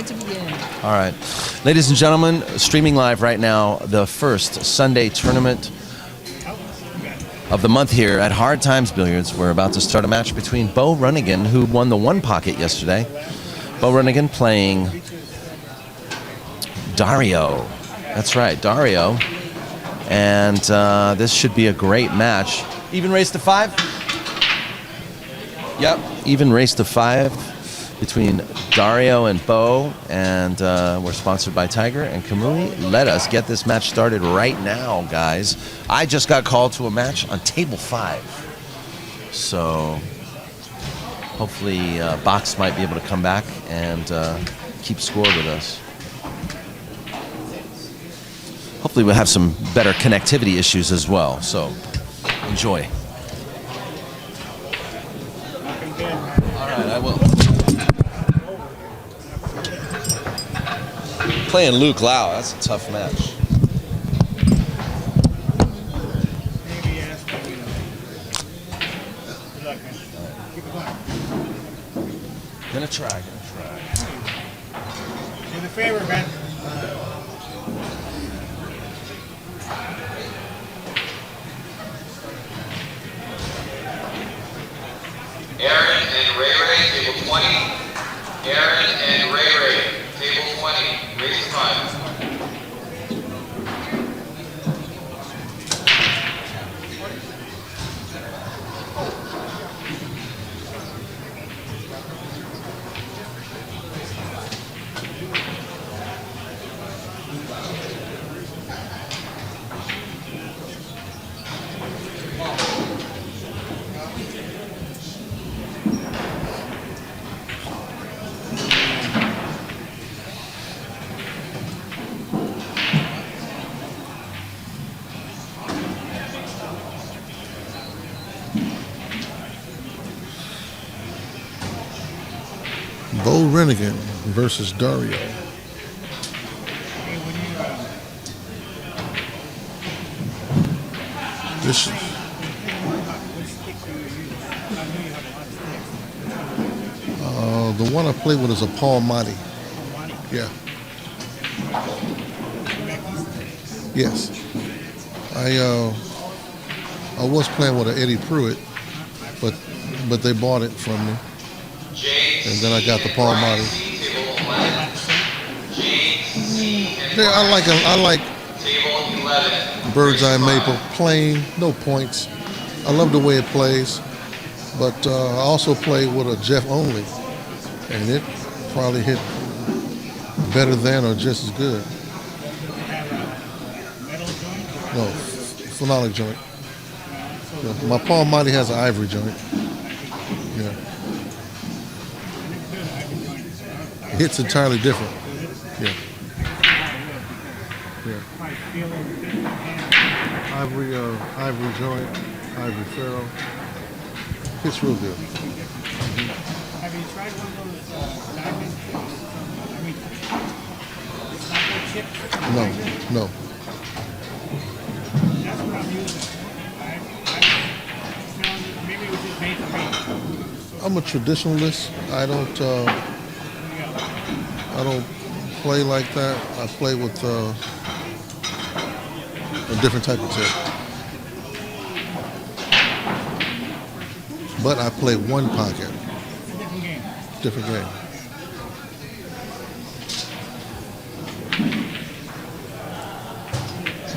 ready to begin. All right. Ladies and gentlemen, streaming live right now, the first Sunday tournament of the month here at Hard Times Billiards. We're about to start a match between Beau Runnigan, who won the one pocket yesterday. Beau Runnigan playing Dario. That's right, Dario. And this should be a great match. Even race to 5? Yep, even race to 5 between Dario and Beau. And we're sponsored by Tiger and Kamui. Let us get this match started right now, guys. I just got called to a match on table 5. So hopefully Box might be able to come back and keep score with us. Hopefully we'll have some better connectivity issues as well. So enjoy. All right, I will. Playing Luke Lau, that's a tough match. Gonna try. Do the favor, man. Aaron and Ray Ray, table 20. Aaron and Ray Ray, table 20. Race 5. Beau Runnigan versus Dario. This the one I play with is a Paul Motti. Yeah. Yes. I was playing with an Eddie Pruitt, but they bought it from me. And then I got the Paul Motti. Yeah, I like Bird's Eye Maple, plain, no points. I love the way it plays, but I also played with a Jeff Only, and it probably hit better than or just as good. No, phenolic joint. Yeah, my Paul Motti has an ivory joint. Yeah. Hits entirely different. Yeah. Yeah. Ivory joint, ivory ferrule. Hits real good. Have you tried one of those diamond chips? No. That's what I'm using. Maybe it was just made for me. I'm a traditionalist. I don't play like that. I play with a different type of tip. But I play one pocket. Different game.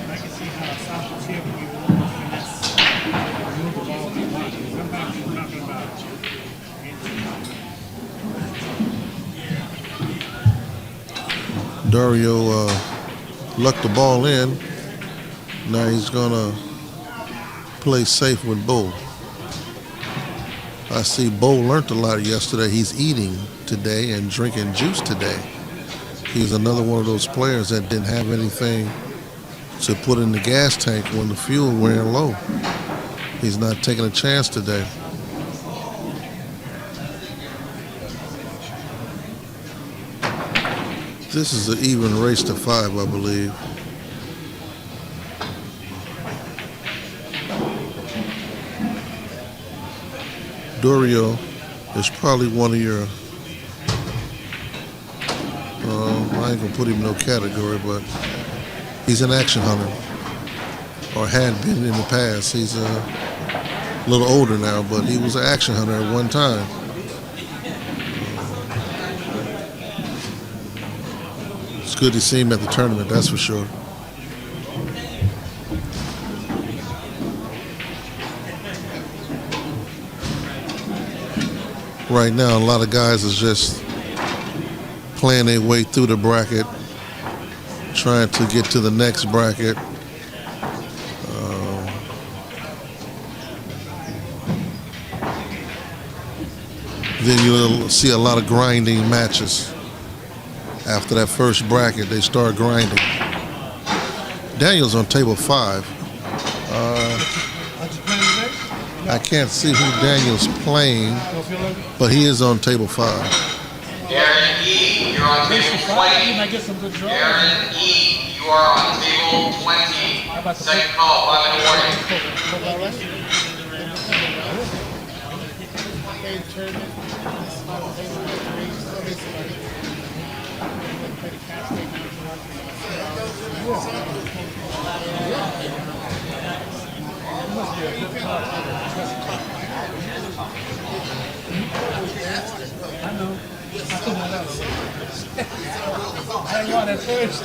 I can see how a soft tip you will move the ball if you want. Sometimes you're talking about Dario lucked the ball in. Now he's gonna play safe with Beau. I see Beau learned a lot yesterday. He's eating today and drinking juice today. He's another one of those players that didn't have anything to put in the gas tank when the fuel ran low. He's not taking a chance today. This is an even race to 5, I believe. Dario is probably one of your I ain't gonna put him in no category, but he's an action hunter, or had been in the past. He's a little older now, but he was an action hunter at one time. It's good to see him at the tournament, that's for sure. Right now, a lot of guys is just playing their way through the bracket, trying to get to the next bracket. Then you'll see a lot of grinding matches. After that first bracket, they start grinding. Daniel's on table 5. I can't see who Daniel's playing, but he is on table 5. Aaron E., you're on table 20. Aaron E., you are on table 20. Second call, 5-minute warning. I know. I want it first.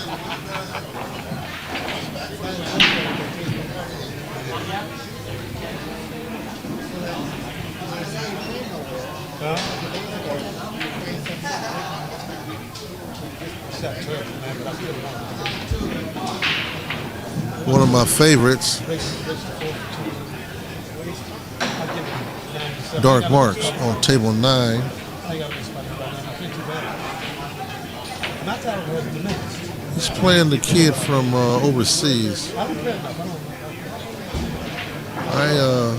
One of my favorites, Dark Marks on table 9. He's playing the kid from overseas. I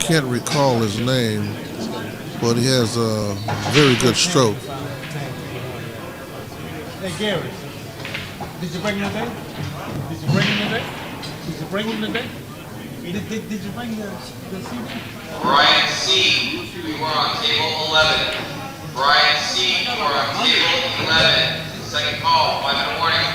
can't recall his name, but he has a very good stroke. Hey Gary, did you bring him today? Did you bring him today? Did you bring him today? Did you bring the CD? Brian C., you are on table 11. Brian C., you are on table 11. Second call, 5-minute warning.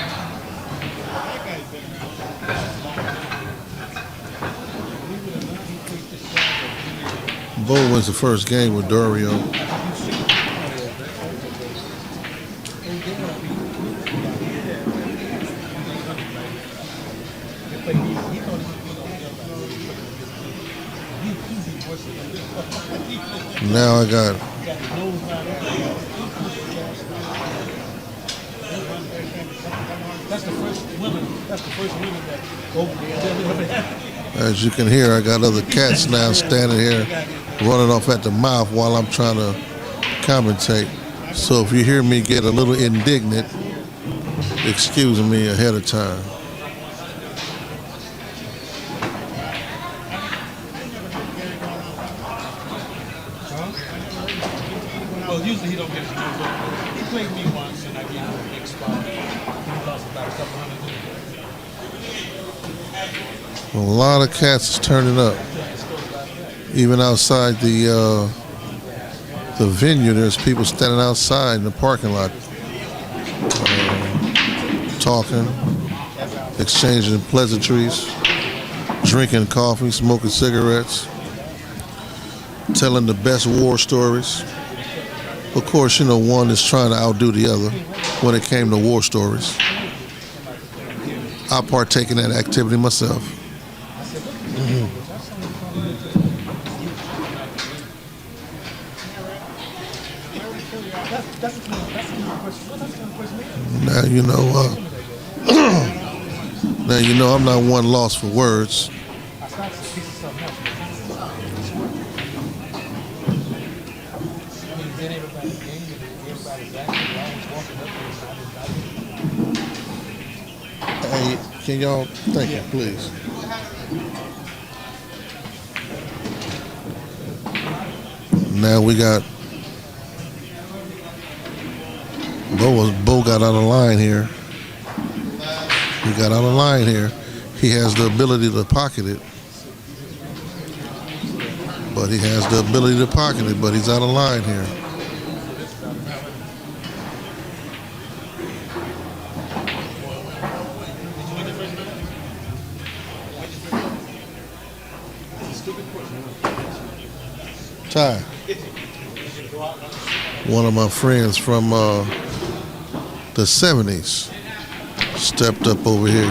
Beau wins the first game with Dario. Now I got as you can hear, I got other cats now standing here running off at the mouth while I'm trying to commentate. So if you hear me get a little indignant, excuse me ahead of time. Well, usually he don't get it. He played me once and I gave him a big spot. He lost about a couple hundred. A lot of cats is turning up. Even outside the venue, there's people standing outside in the parking lot, talking, exchanging pleasantries, drinking coffee, smoking cigarettes, telling the best war stories. Of course, you know, one is trying to outdo the other when it came to war stories. I partake in that activity myself. Now you know I'm not one lost for words. Hey, can y'all thank you, please? Now we got Beau got out of line here. He got out of line here. He has the ability to pocket it. But he's out of line here. Ty. One of my friends from the 70s stepped up over here.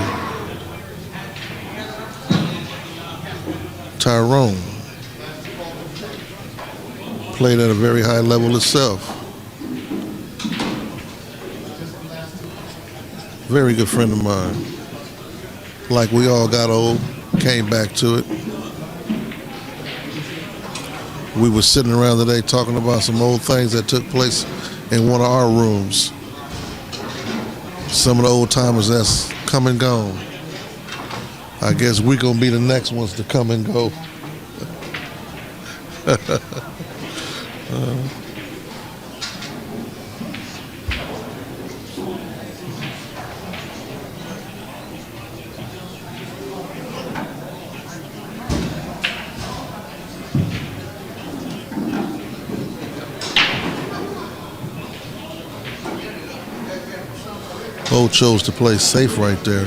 Tyrone. Played at a very high level itself. Very good friend of mine. Like we all got old, came back to it. We were sitting around today talking about some old things that took place in one of our rooms. Some of the old timers that's come and gone. I guess we're gonna be the next ones to come and go. Beau chose to play safe right there.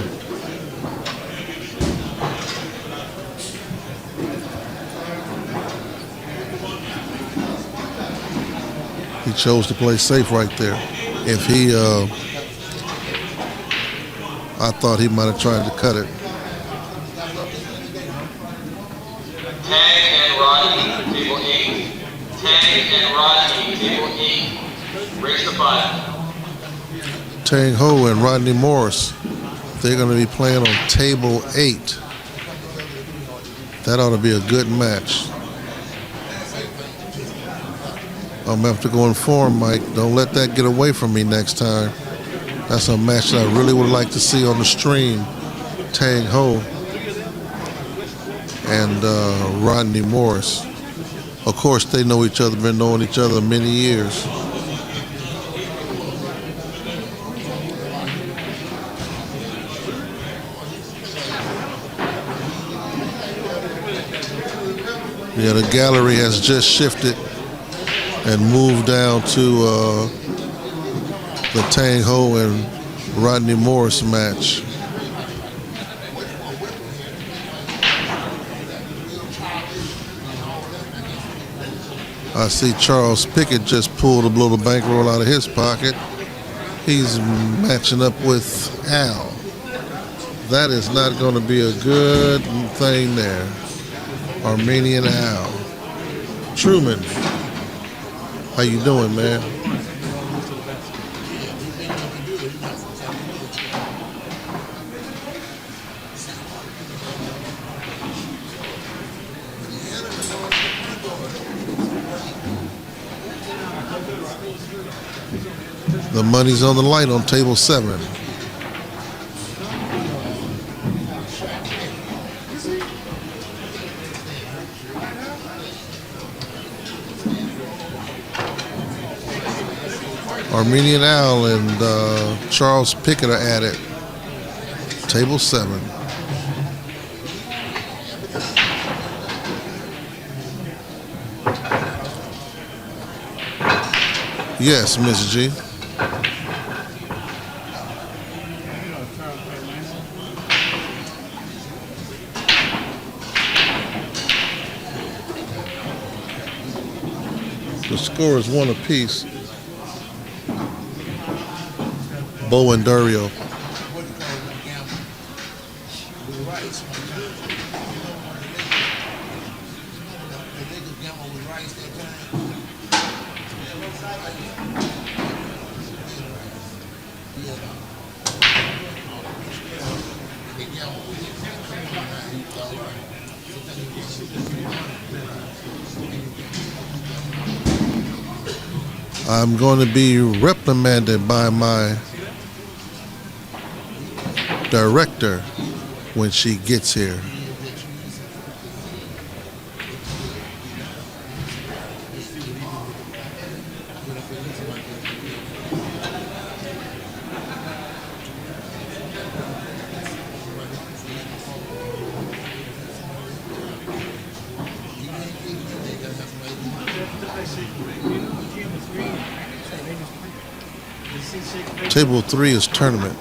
He chose to play safe right there. If he, I thought he might have tried to cut it. Tang and Rodney, table 8. Tang and Rodney, table 8. Raise the 5. Tang Ho and Rodney Morris, they're going to be playing on table 8. That ought to be a good match. I'm going to have to go inform Mike. Don't let that get away from me next time. That's a match that I really would like to see on the stream. Tang Ho and Rodney Morris. Of course, they know each other, been knowing each other many years. Yeah, the gallery has just shifted and moved down to the Tang Ho and Rodney Morris match. I see Charles Pickett just pulled a little bankroll out of his pocket. He's matching up with Al. That is not going to be a good thing there. Armenian Al. Truman, how you doing, man? The money's on the light on table 7. Armenian Al and Charles Pickett are at it. Table 7. Yes, Miss G. The score is 1 apiece. Beau and Dario. I'm going to be reprimanded by my director when she gets here. Table 3 is tournament.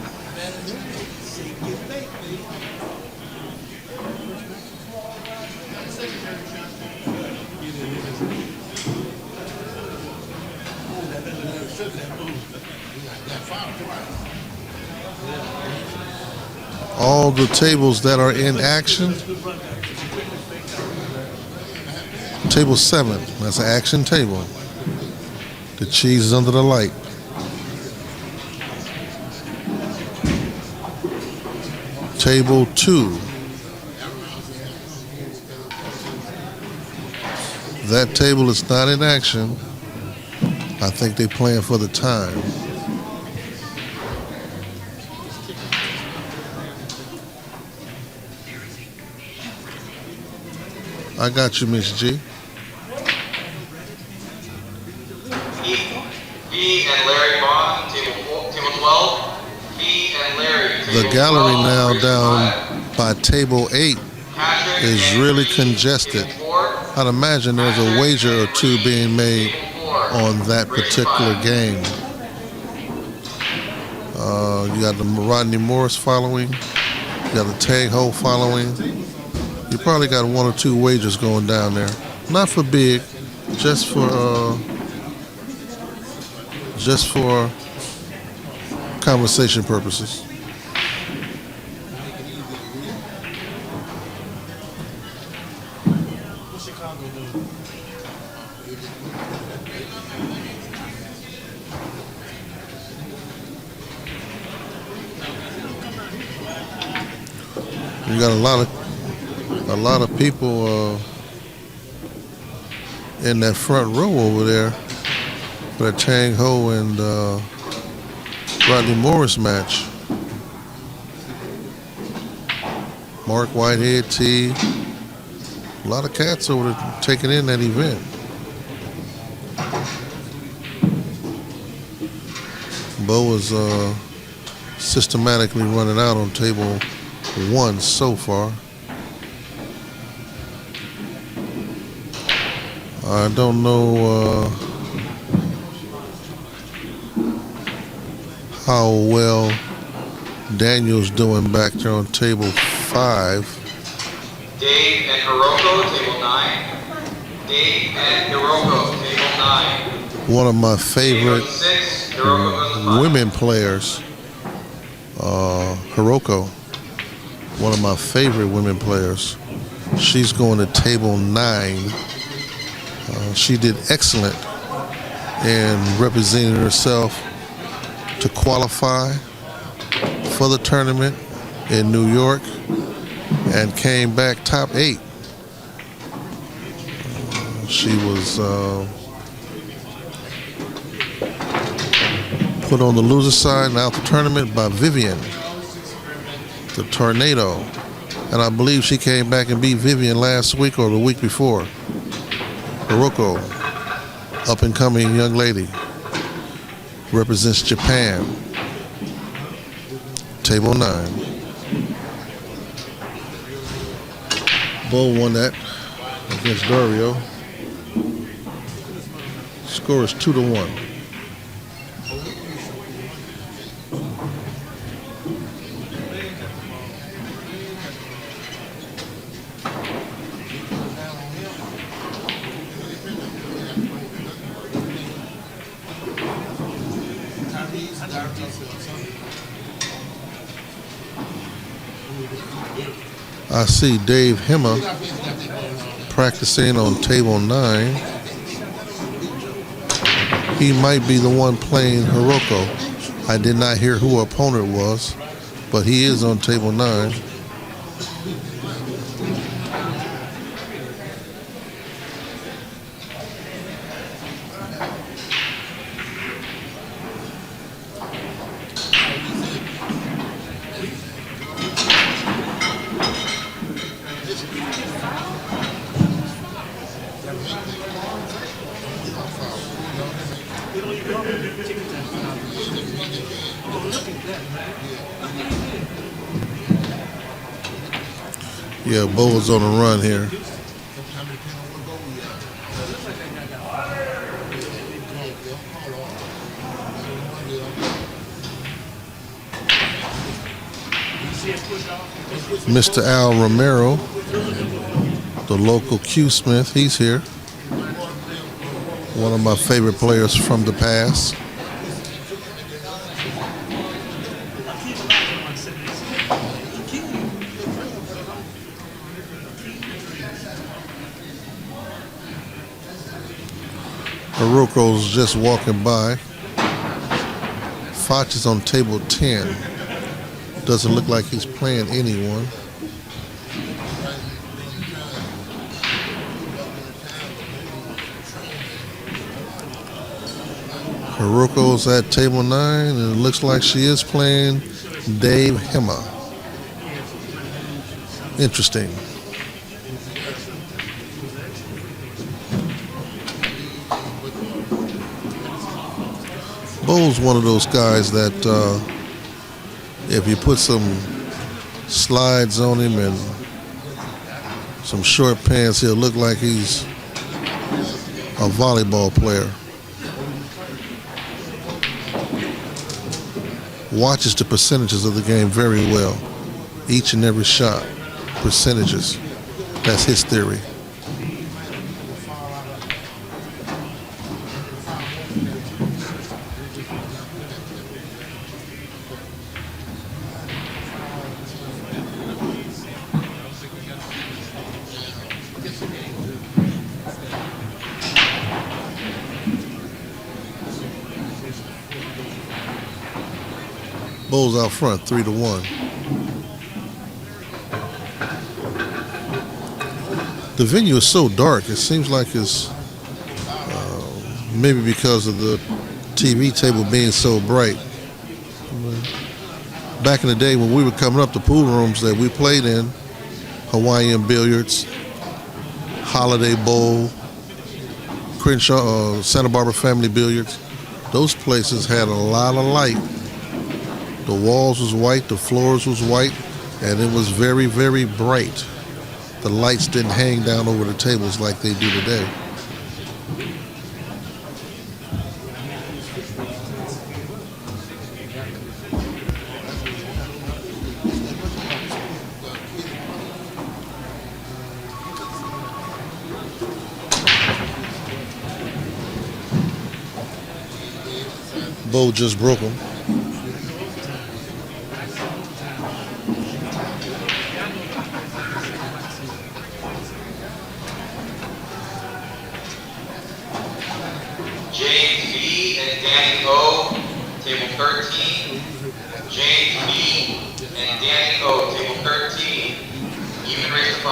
All the tables that are in action. Table 7, that's an action table. The cheese is under the light. Table 2. That table is not in action. I think they're playing for the time. I got you, Miss G. V and Larry Bond, table 12. V and Larry. The gallery now down by table 8 is really congested. I'd imagine there's a wager or two being made on that particular game. You got the Rodney Morris following. You got the Tag Hole following. You probably got one or two wagers going down there. Not for big, just for conversation purposes. You got a lot of people in that front row over there for that Tang Ho and Rodney Morris match. Mark Whitehead, T. A lot of cats over there taking in that event. Beau is systematically running out on table 1 so far. I don't know how well Daniel's doing back there on table 5. Dave and Hiroko, table 9. Dave and Hiroko, table 9. One of my favorite women players, Hiroko. One of my favorite women players. She's going to table 9. She did excellent in representing herself to qualify for the tournament in New York and came back top 8. She was put on the loser side and out the tournament by Vivian, the Tornado. And I believe she came back and beat Vivian last week or the week before. Hiroko, up and coming young lady, represents Japan. Table 9. Beau won that against Dario. Score is 2-1. I see Dave Hemmer practicing on table 9. He might be the one playing Hiroko. I did not hear who her opponent was, but he is on table 9. Yeah, Beau is on a run here. Mr. Al Romero, the local Q Smith, he's here. One of my favorite players from the past. Hiroko's just walking by. Foch is on table 10. Doesn't look like he's playing anyone. Hiroko's at table 9, and it looks like she is playing Dave Hema. Interesting. Beau's one of those guys that if you put some slides on him and some short pants, he'll look like he's a volleyball player. Watches the percentages of the game very well. Each and every shot, percentages. That's his theory. Beau's out front, 3-1. The venue is so dark. It seems like it's maybe because of the TV table being so bright. Back in the day when we were coming up, the pool rooms that we played in, Hawaiian Billiards, Holiday Bowl, Crenshaw, Santa Barbara Family Billiards, those places had a lot of light. The walls was white, the floors was white, and it was very, very bright. The lights didn't hang down over the tables like they do today. Beau just broke them. Table 13, James B. and Danny O. Table 13, even raise to 5.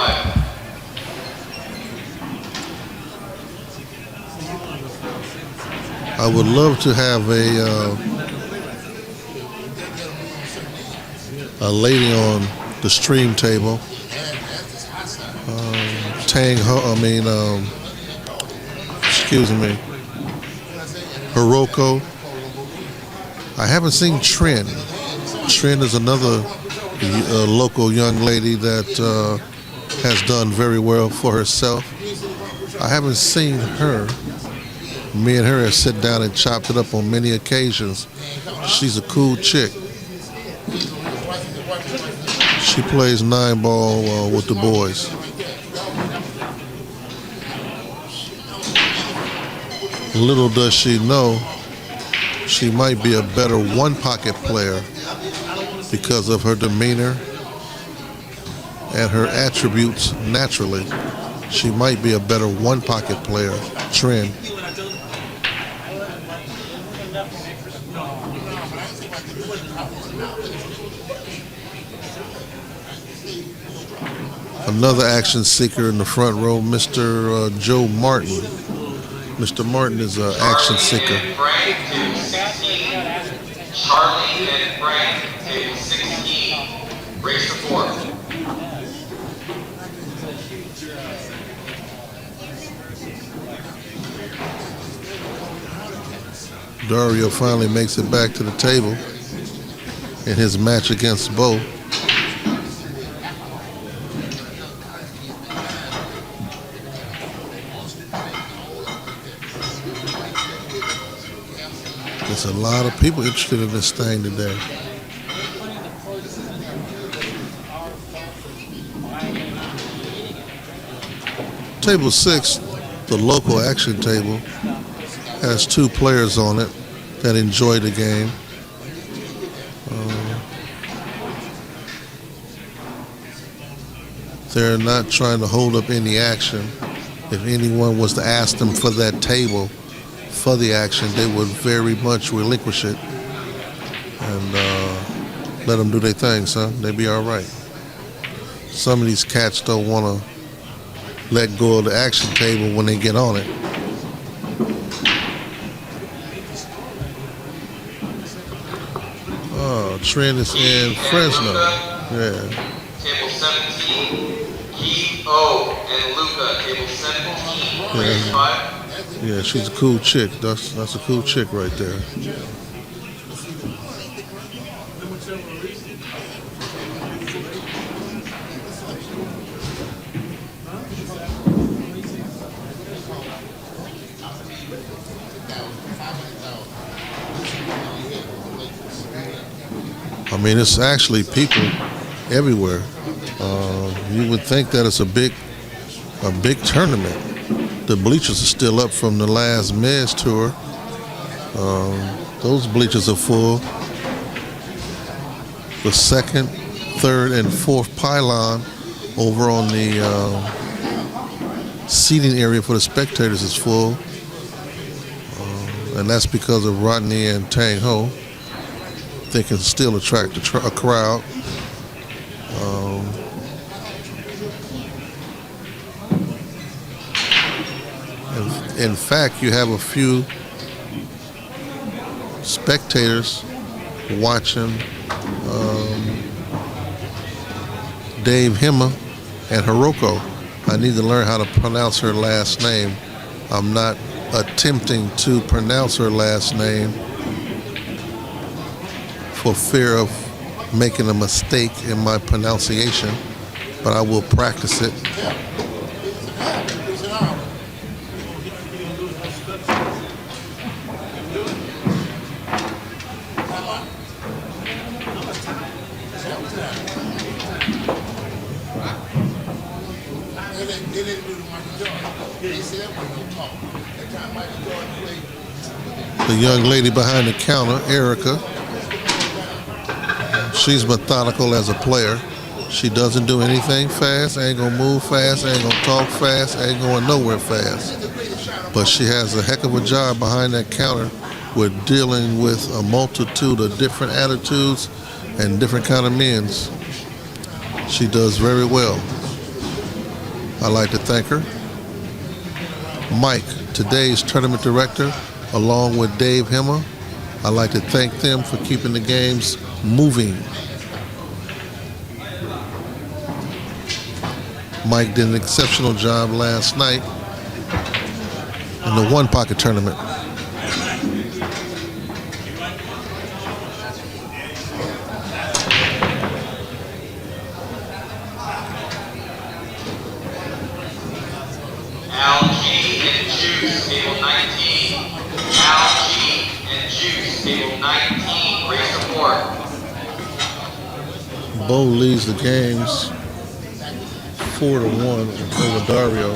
I would love to have a lady on the stream table. Hiroko. I haven't seen Trin. Trin is another local young lady that has done very well for herself. I haven't seen her. Me and her have sat down and chopped it up on many occasions. She's a cool chick. She plays 9-ball with the boys. Little does she know, she might be a better one-pocket player because of her demeanor and her attributes naturally. She might be a better one-pocket player. Trin. Another action seeker in the front row, Mr. Joe Martin. Mr. Martin is an action seeker. Frank, table 16. Charlie and Frank, table 16. Race to 4. Dario finally makes it back to the table in his match against Beau. There's a lot of people interested in this thing today. Table 6, the local action table, has 2 players on it that enjoy the game. They're not trying to hold up any action. If anyone was to ask them for that table for the action, they would very much relinquish it and let them do their thing, son. They be all right. Some of these cats don't want to let go of the action table when they get on it. Oh, Trent is in Fresno. Yeah. Table 17. Keith O and Luca, table 17. Race 5. Yeah, she's a cool chick. That's a cool chick right there. I mean, it's actually people everywhere. You would think that it's a big tournament. The bleachers are still up from the last Mez tour. Those bleachers are full. The second, third, and fourth pylon over on the seating area for the spectators is full. And that's because of Rodney and Tang Ho. They can still attract a crowd. In fact, you have a few spectators watching Dave Hema and Hiroko. I need to learn how to pronounce her last name. I'm not attempting to pronounce her last name for fear of making a mistake in my pronunciation, but I will practice it. The young lady behind the counter, Erica, she's methodical as a player. She doesn't do anything fast, ain't gonna move fast, ain't gonna talk fast, ain't going nowhere fast. But she has a heck of a job behind that counter with dealing with a multitude of different attitudes and different kind of men. She does very well. I'd like to thank her. Mike, today's tournament director, along with Dave Hema, I'd like to thank them for keeping the games moving. Mike did an exceptional job last night in the one pocket tournament. Al G and Juice, table 19. Al G and Juice, table 19. Race support. Beau leads the games 4-1 over Dario.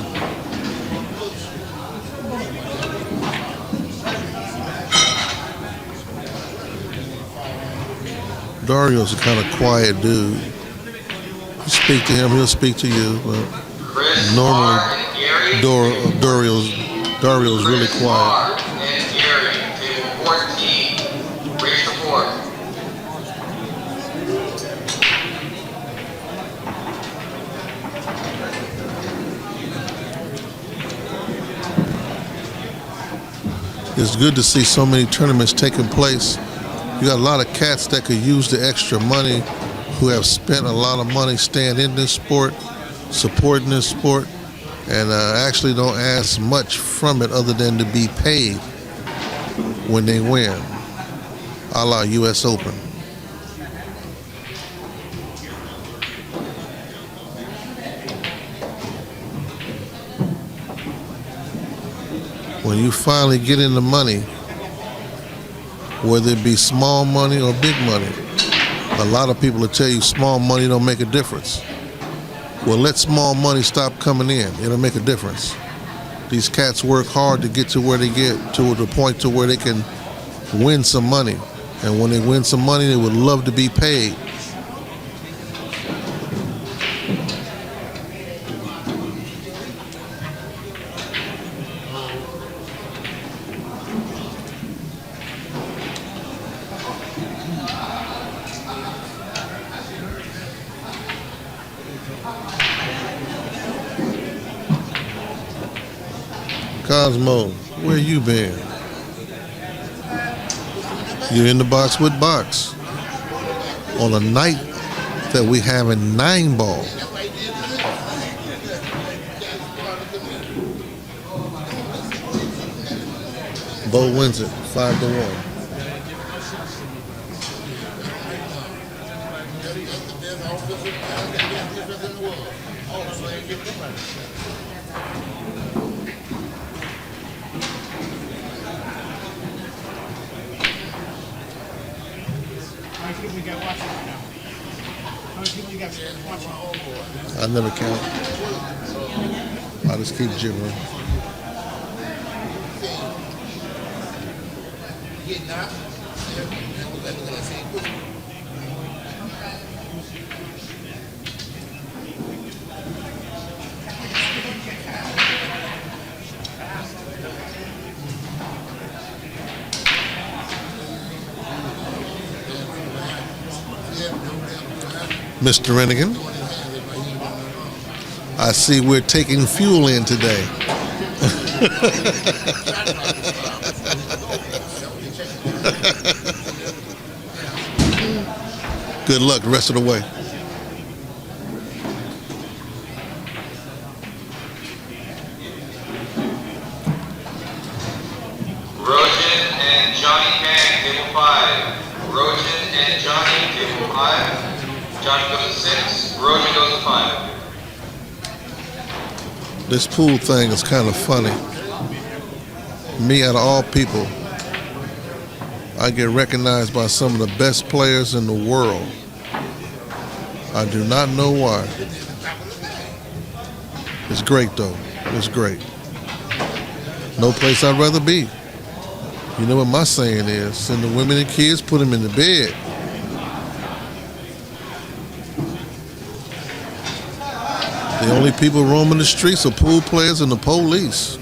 Dario's a kind of quiet dude. You speak to him, he'll speak to you. But normally, Dario's really quiet. And Gary, table 14. Race support. It's good to see so many tournaments taking place. You got a lot of cats that could use the extra money, who have spent a lot of money staying in this sport, supporting this sport, and actually don't ask much from it other than to be paid when they win, a la U.S. Open. When you finally get in the money, whether it be small money or big money, a lot of people will tell you small money don't make a difference. Well, let small money stop coming in. It'll make a difference. These cats work hard to get to where they get, to the point to where they can win some money. And when they win some money, they would love to be paid. Cosmo, where you been? You're in the box with Box on a night that we having 9 ball. Beau wins it 5-1. I never count. I just keep jiggling. Mr. Rennigan, I see we're taking fuel in today. Good luck the rest of the way. Rojan and Johnny Kang, table 5. Rojan and Johnny, table 5. Johnny goes to 6. Rojan goes to 5. This pool thing is kind of funny. Me, out of all people, I get recognized by some of the best players in the world. I do not know why. It's great, though. It's great. No place I'd rather be. You know what my saying is? Send the women and kids, put them in the bed. The only people roaming the streets are pool players and the police.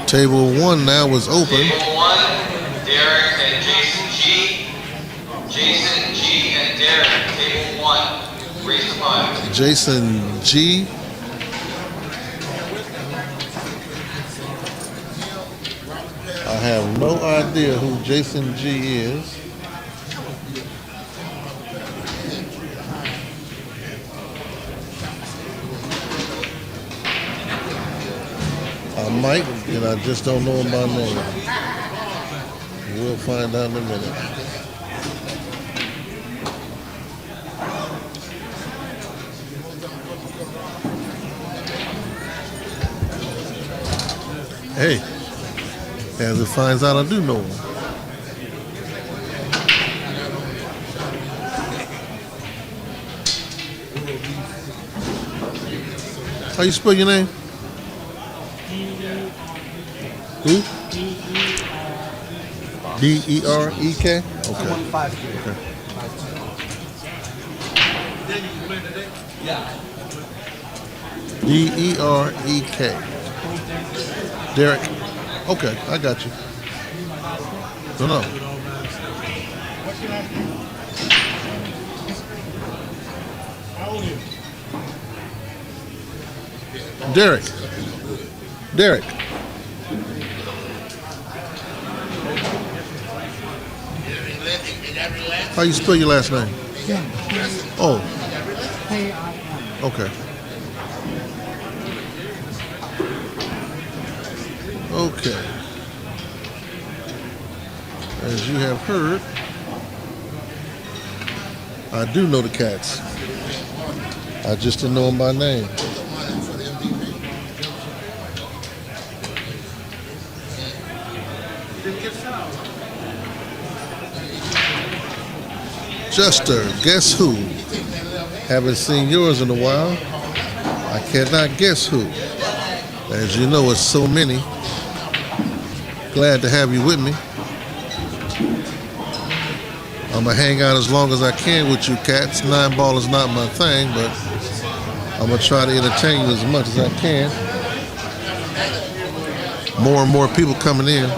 Table 1 now is open. Table 1, Derek and Jason G. Jason G and Derek, table 1. Raise to 5. Jason G. I have no idea who Jason G is. I might, and I just don't know him by name. We'll find out in a minute. Hey, as it finds out, I do know him. How you spell your name? Who? D-E-R-E-K? Okay. Okay. D-E-R-E-K. Derek. Okay, I got you. No. Derek. How you spell your last name? Oh. Okay. Okay. As you have heard, I do know the cats. I just didn't know them by name. Juster, guess who? Haven't seen yours in a while. I cannot guess who. As you know, it's so many. Glad to have you with me. I'm going to hang out as long as I can with you cats. 9-ball is not my thing, but I'm going to try to entertain you as much as I can. More and more people coming in.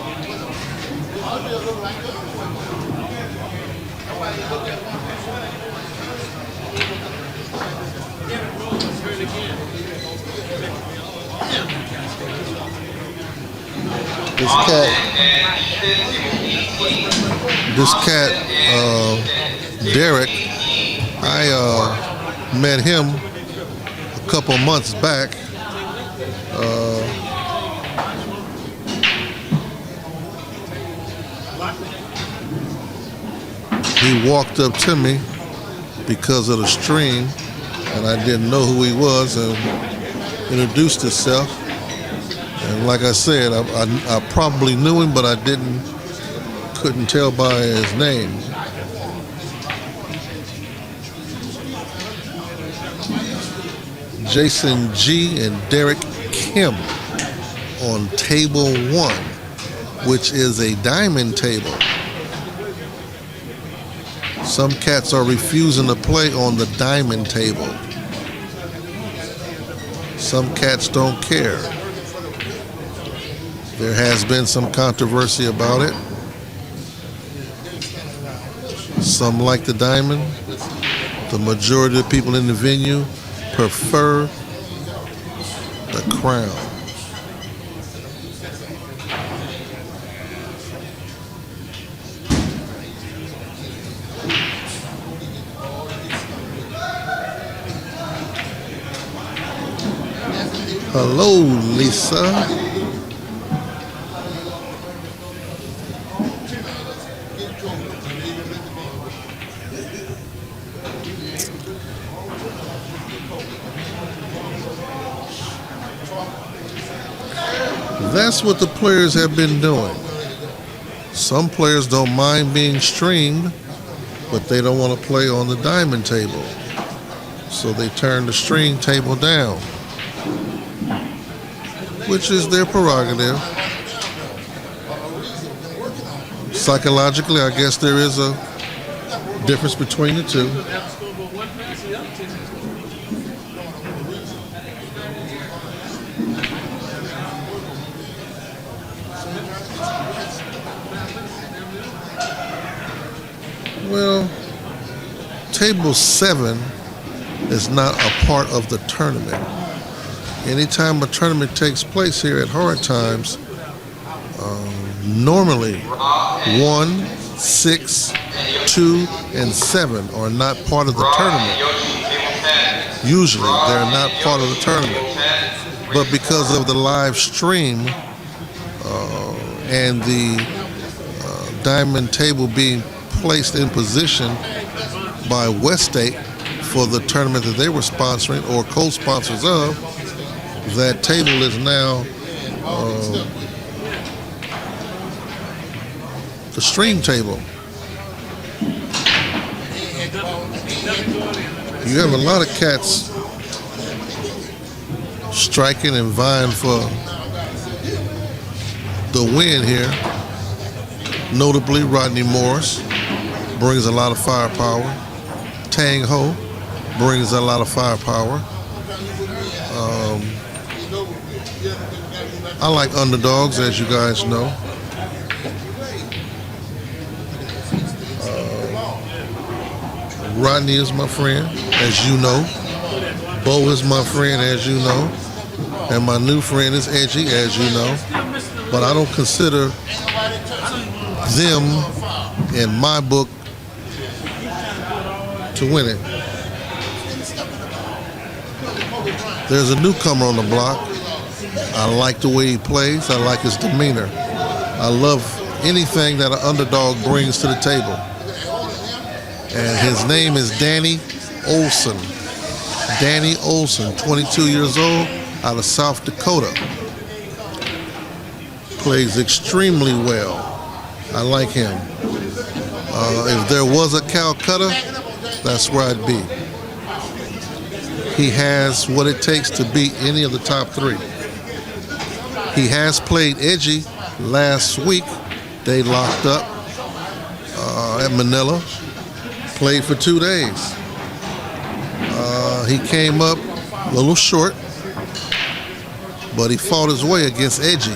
This cat, Derek, I met him a couple months back. He walked up to me because of the stream, and I didn't know who he was, and introduced himself. And like I said, I probably knew him, but I couldn't tell by his name. Jason G and Derek Kim on table 1, which is a diamond table. Some cats are refusing to play on the diamond table. Some cats don't care. There has been some controversy about it. Some like the diamond. The majority of people in the venue prefer the crown. Hello, Lisa. That's what the players have been doing. Some players don't mind being streamed, but they don't want to play on the diamond table. So they turn the stream table down, which is their prerogative. Psychologically, I guess there is a difference between the two. Well, table 7 is not a part of the tournament. Anytime a tournament takes place here at Hard Times, normally 1, 6, 2, and 7 are not part of the tournament. Usually, they're not part of the tournament. But because of the live stream and the diamond table being placed in position by Weststate for the tournament that they were sponsoring or co-sponsors of, that table is now the stream table. You have a lot of cats striking and vying for the win here. Notably, Rodney Morris brings a lot of firepower. Tang Ho brings a lot of firepower. I like underdogs, as you guys know. Rodney is my friend, as you know. Beau is my friend, as you know. And my new friend is Edgy, as you know. But I don't consider them, in my book, to win it. There's a newcomer on the block. I like the way he plays. I like his demeanor. I love anything that an underdog brings to the table. And his name is Danny Olson. Danny Olson, 22 years old, out of South Dakota. Plays extremely well. I like him. If there was a Calcutta, that's where I'd be. He has what it takes to beat any of the top 3. He has played Edgy last week. They locked up at Manila. Played for 2 days. He came up a little short, but he fought his way against Edgy.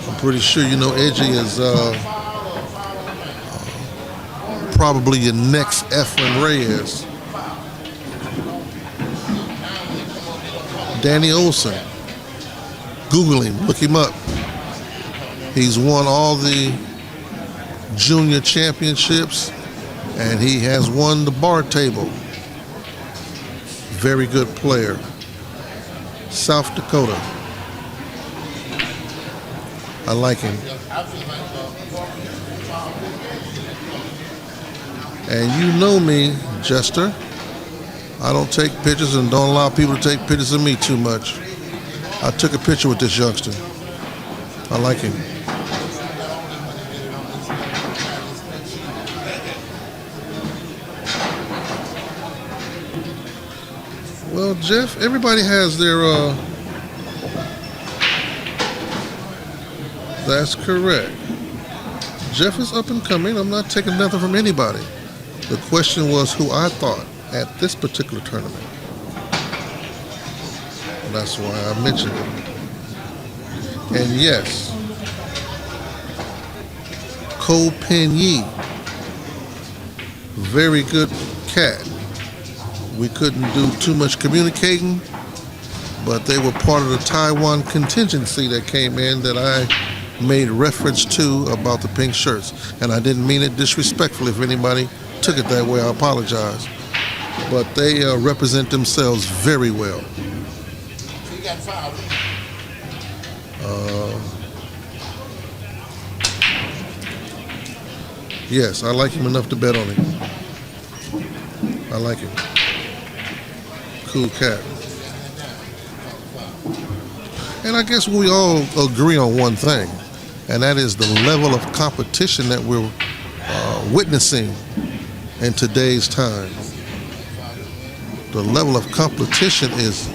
I'm pretty sure you know Edgy is probably your next Efren Reyes. Danny Olson. Google him, look him up. He's won all the junior championships, and he has won the bar table. Very good player. South Dakota. I like him. And you know me, Jester. I don't take pictures and don't allow people to take pictures of me too much. I took a picture with this youngster. I like him. Well, Jeff, everybody has their, that's correct. Jeff is up and coming. I'm not taking nothing from anybody. The question was who I thought at this particular tournament. And that's why I mentioned it. And yes, Coll very good cat. We couldn't do too much communicating, but they were part of the Taiwan contingency that came in that I made reference to about the pink shirts. And I didn't mean it disrespectfully. If anybody took it that way, I apologize. But they represent themselves very well. Yes, I like him enough to bet on him. I like him. Cool cat. And I guess we all agree on one thing, and that is the level of competition that we're witnessing in today's time. The level of competition is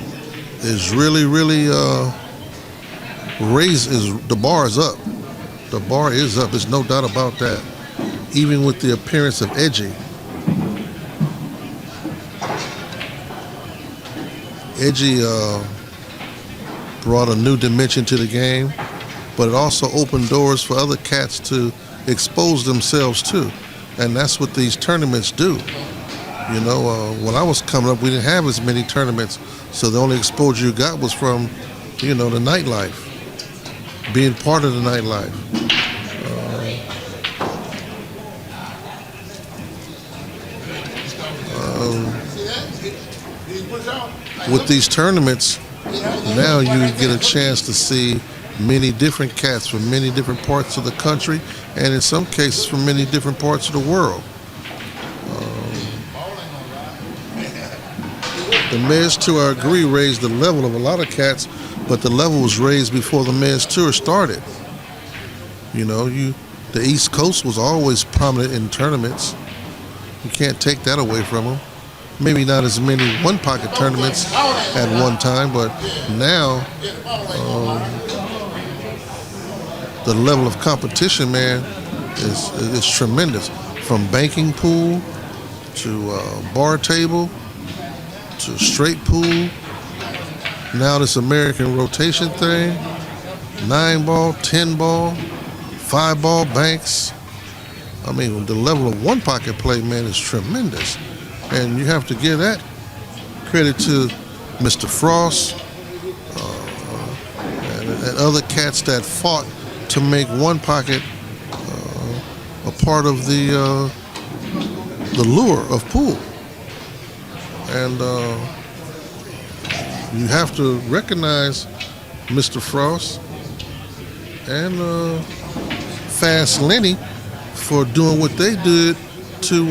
really the bar is up. The bar is up. There's no doubt about that. Even with the appearance of Edgy. Edgy brought a new dimension to the game, but it also opened doors for other cats to expose themselves to. And that's what these tournaments do. You know, when I was coming up, we didn't have as many tournaments, so the only exposure you got was from, you know, the nightlife, being part of the nightlife. With these tournaments, now you get a chance to see many different cats from many different parts of the country, and in some cases from many different parts of the world. The Men's Tour, I agree, raised the level of a lot of cats, but the level was raised before the Men's Tour started. You know, the East Coast was always prominent in tournaments. You can't take that away from them. Maybe not as many one-pocket tournaments at one time, but now the level of competition, man, is tremendous. From banking pool to bar table to straight pool. Now this American rotation thing, 9-ball, 10-ball, 5-ball banks. I mean, the level of one-pocket play, man, is tremendous. And you have to give that credit to Mr. Frost and other cats that fought to make one pocket a part of the lure of pool. And you have to recognize Mr. Frost and Fast Lenny for doing what they did to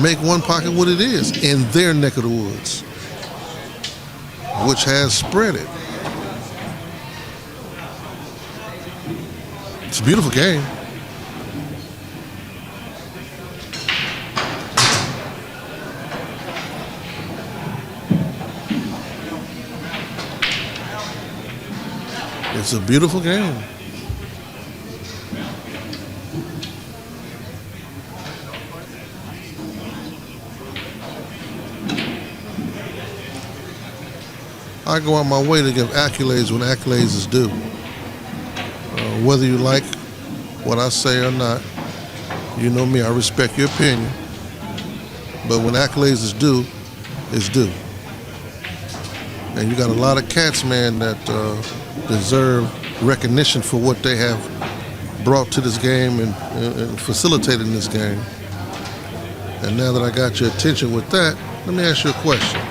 make one pocket what it is in their neck of the woods, which has spread it. It's a beautiful game. It's a beautiful game. I go out my way to give accolades when accolades is due. Whether you like what I say or not, you know me, I respect your opinion. But when accolades is due, it's due. And you got a lot of cats, man, that deserve recognition for what they have brought to this game and facilitated in this game. And now that I got your attention with that, let me ask you a question.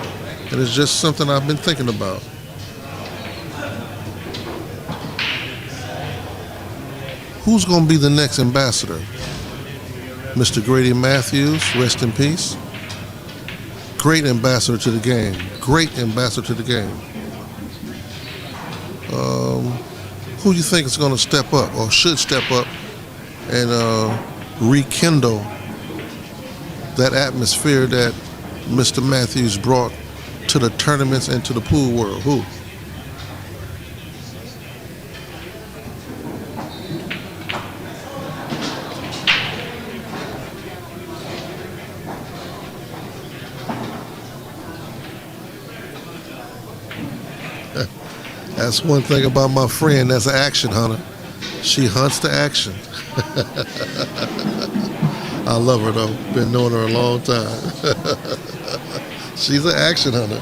And it's just something I've been thinking about. Who's going to be the next ambassador? Mr. Grady Matthews, rest in peace. Great ambassador to the game. Great ambassador to the game. Who do you think is going to step up or should step up and rekindle that atmosphere that Mr. Matthews brought to the tournaments and to the pool world? Who? That's one thing about my friend, that's an action hunter. She hunts the action. I love her though, been knowing her a long time. She's an action hunter.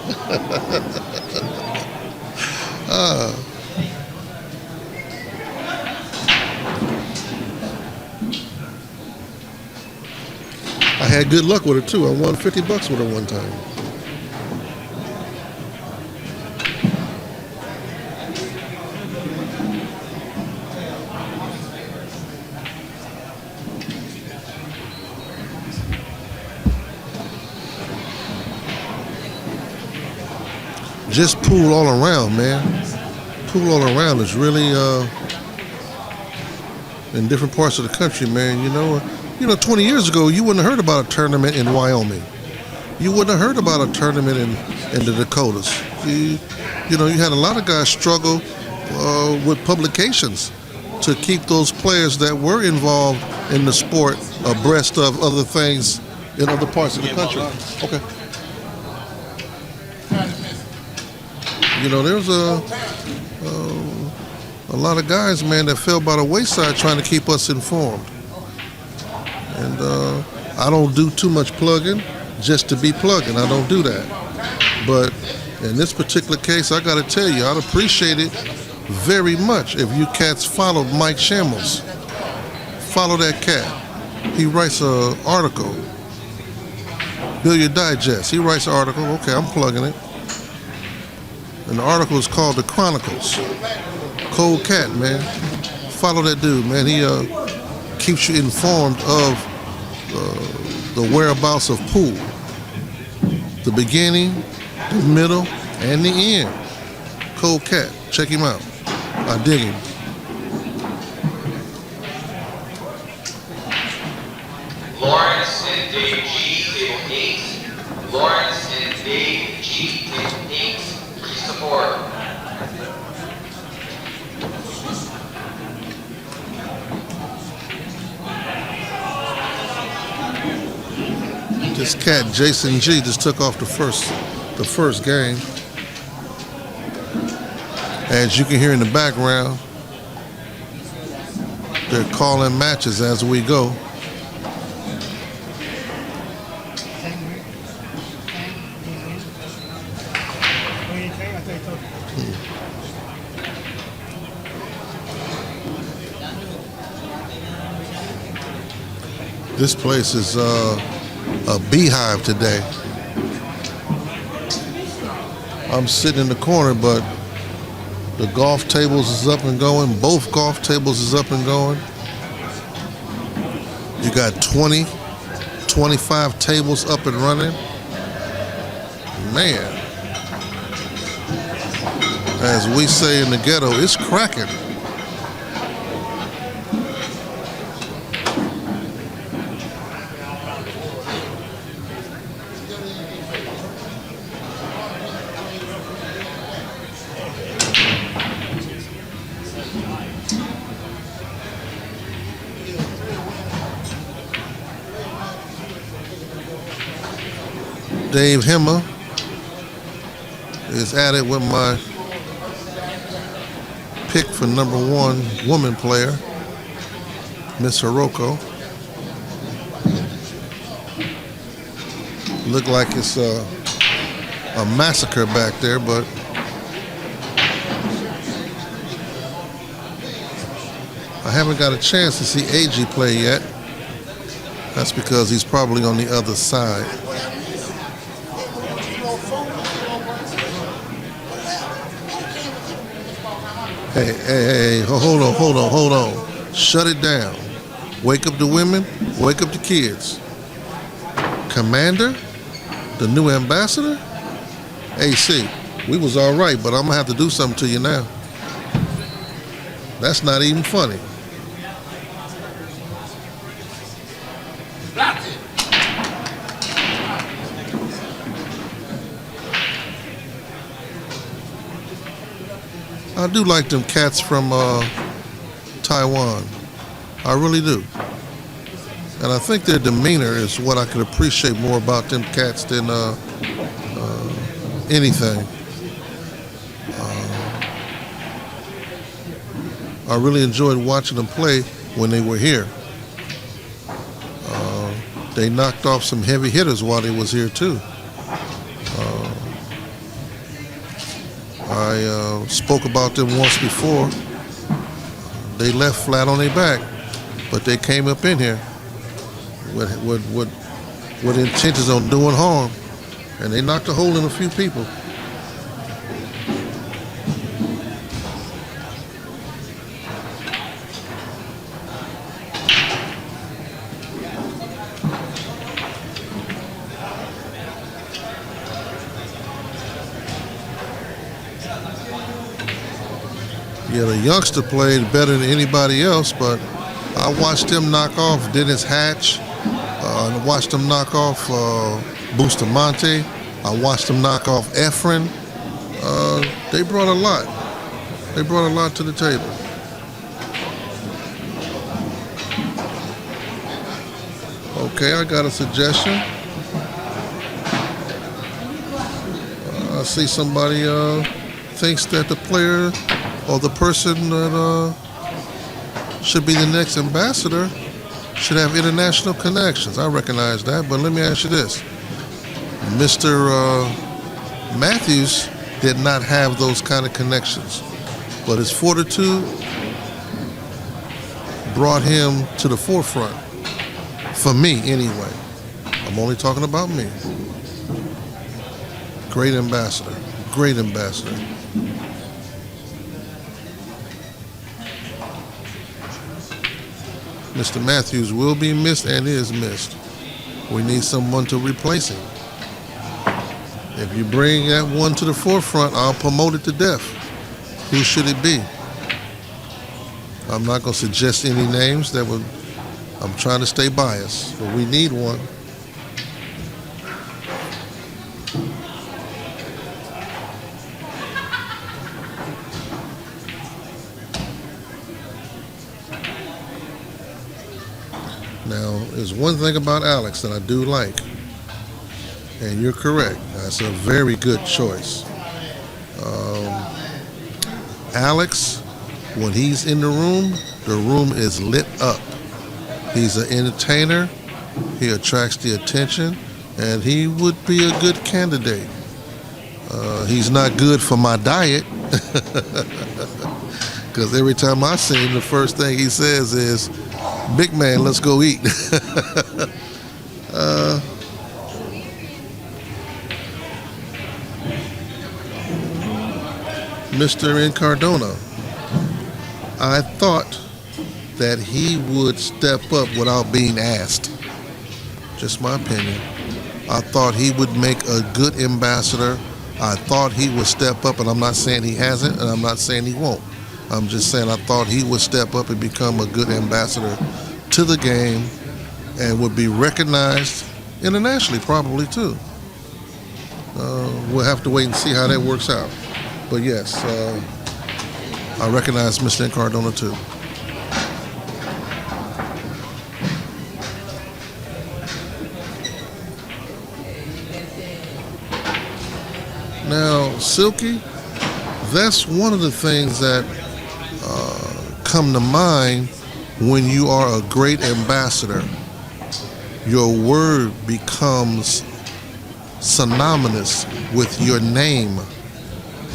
I had good luck with her too. I won $50 with her one time. Just pool all around, man. Pool all around is really in different parts of the country, man. You know, 20 years ago, you wouldn't have heard about a tournament in Wyoming. You wouldn't have heard about a tournament in the Dakotas. You had a lot of guys struggle with publications to keep those players that were involved in the sport abreast of other things in other parts of the country. Okay. You know, there's a lot of guys, man, that fell by the wayside trying to keep us informed. And I don't do too much plugging just to be plugging. I don't do that. But in this particular case, I got to tell you, I'd appreciate it very much if you cats followed Mike Shambles. Follow that cat. He writes an article. Billiard Digest. He writes an article. Okay, I'm plugging it. And the article is called The Chronicles. Coll cat, man. Follow that dude, man. He keeps you informed of the whereabouts of pool. The beginning, the middle, and the end. Coll cat. Check him out. I dig him. Lawrence and Dave G, table 8. Lawrence and Dave G, table 8. Please support. This cat, Jason G, just took off the first game. As you can hear in the background, they're calling matches as we go. This place is a beehive today. I'm sitting in the corner, but the golf tables is up and going. Both golf tables is up and going. You got 20, 25 tables up and running. Man, as we say in the ghetto, it's cracking. Dave Hemmer is at it with my pick for #1 woman player, Miss Hiroko. Look like it's a massacre back there, but I haven't got a chance to see AG play yet. That's because he's probably on the other side. Hey, hold on. Shut it down. Wake up the women, wake up the kids. Commander? The new ambassador? AC, we was all right, but I'm gonna have to do something to you now. That's not even funny. I do like them cats from Taiwan. I really do. And I think their demeanor is what I could appreciate more about them cats than anything. I really enjoyed watching them play when they were here. They knocked off some heavy hitters while they was here too. I spoke about them once before. They left flat on their back, but they came up in here with intentions on doing harm, and they knocked a hole in a few people. Yeah, the youngster played better than anybody else, but I watched him knock off Dennis Hatch. I watched him knock off Bustamante. I watched him knock off Efren. They brought a lot. They brought a lot to the table. Okay, I got a suggestion. I see somebody thinks that the player or the person that should be the next ambassador should have international connections. I recognize that, but let me ask you this. Mr. Matthews did not have those kind of connections, but his fortitude brought him to the forefront. For me, anyway. I'm only talking about me. Great ambassador. Great ambassador. Mr. Matthews will be missed and is missed. We need someone to replace him. If you bring that one to the forefront, I'll promote it to death. Who should it be? I'm not going to suggest any names that would. I'm trying to stay biased, but we need one. Now, there's one thing about Alex that I do like, and you're correct. That's a very good choice. Alex, when he's in the room is lit up. He's an entertainer. He attracts the attention, and he would be a good candidate. He's not good for my diet, because every time I see him, the first thing he says is, "Big man, let's go eat." Mr. Incardona, I thought that he would step up without being asked. Just my opinion. I thought he would make a good ambassador. I thought he would step up, and I'm not saying he hasn't, and I'm not saying he won't. I'm just saying I thought he would step up and become a good ambassador to the game and would be recognized internationally probably too. We'll have to wait and see how that works out. But yes, I recognize Mr. Incardona too. Now, Silky, that's one of the things that come to mind when you are a great ambassador. Your word becomes synonymous with your name,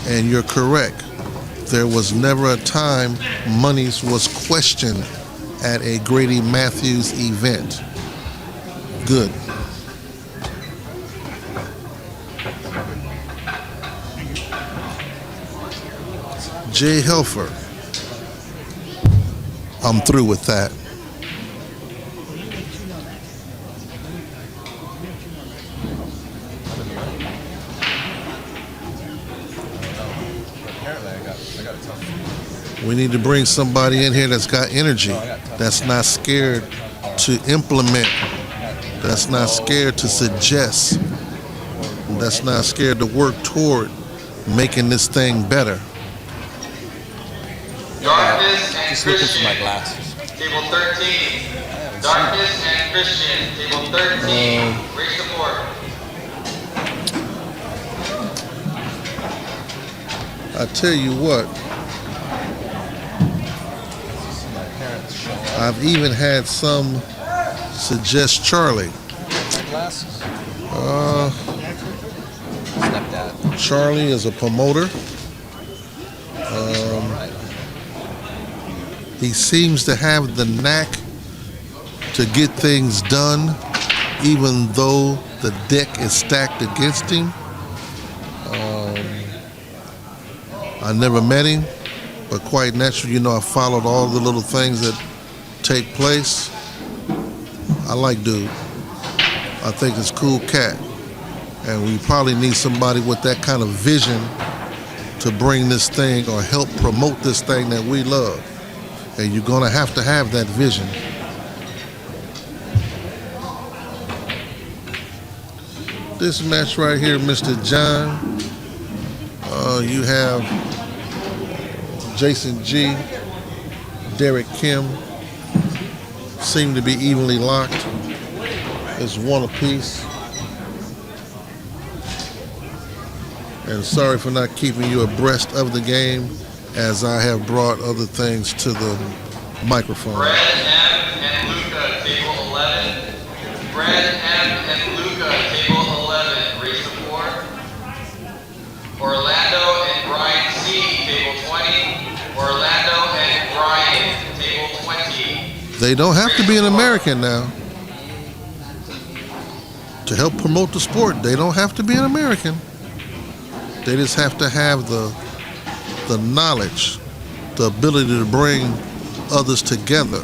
and you're correct. There was never a time monies was questioned at a Grady Matthews event. Good. Jay Helfer. I'm through with that. We need to bring somebody in here that's got energy, that's not scared to implement, that's not scared to suggest, that's not scared to work toward making this thing better. Darkness and Just looking for Christian, my glasses. table 13. Darkness and Christian, table 13. Raise the board. I tell you what, I've even had some suggest Charlie. Glasses. Charlie is a promoter. He seems to have the knack to get things done, even though the deck is stacked against him. I never met him, but quite naturally, I followed all the little things that take place. I like dude. I think it's a cool cat. And we probably need somebody with that kind of vision to bring this thing or help promote this thing that we love. And you're gonna have to have that vision. This match right here, Mr. John, you have Jason G, Derek Kim, seem to be evenly locked. It's one apiece. And sorry for not keeping you abreast of the game, as I have brought other things to the microphone. Brad M. and Luca, table 11. Brad M. and Luca, table 11. Raise the board. Orlando and Brian C, table 20. Orlando and Brian, table 20. They don't have to be an American now to help promote the sport. They don't have to be an American. They just have to have the knowledge, the ability to bring others together,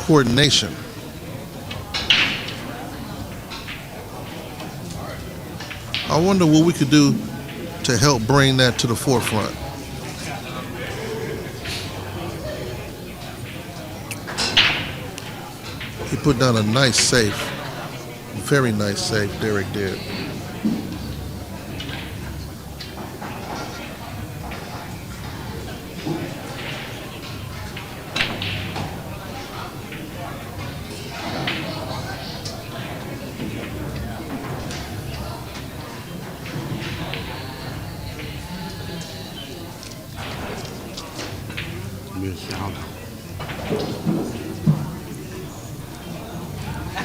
coordination. I wonder what we could do to help bring that to the forefront. He put down a nice safe, very nice safe, Derek did.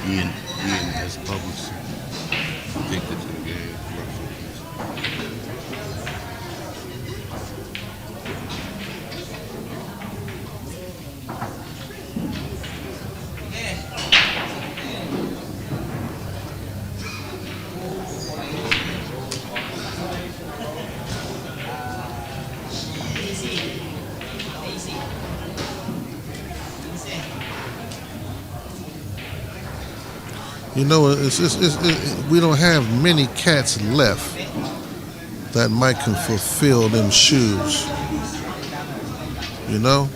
Ian has published addicted to the game. We don't have many cats left that might can fulfill them shoes. You know?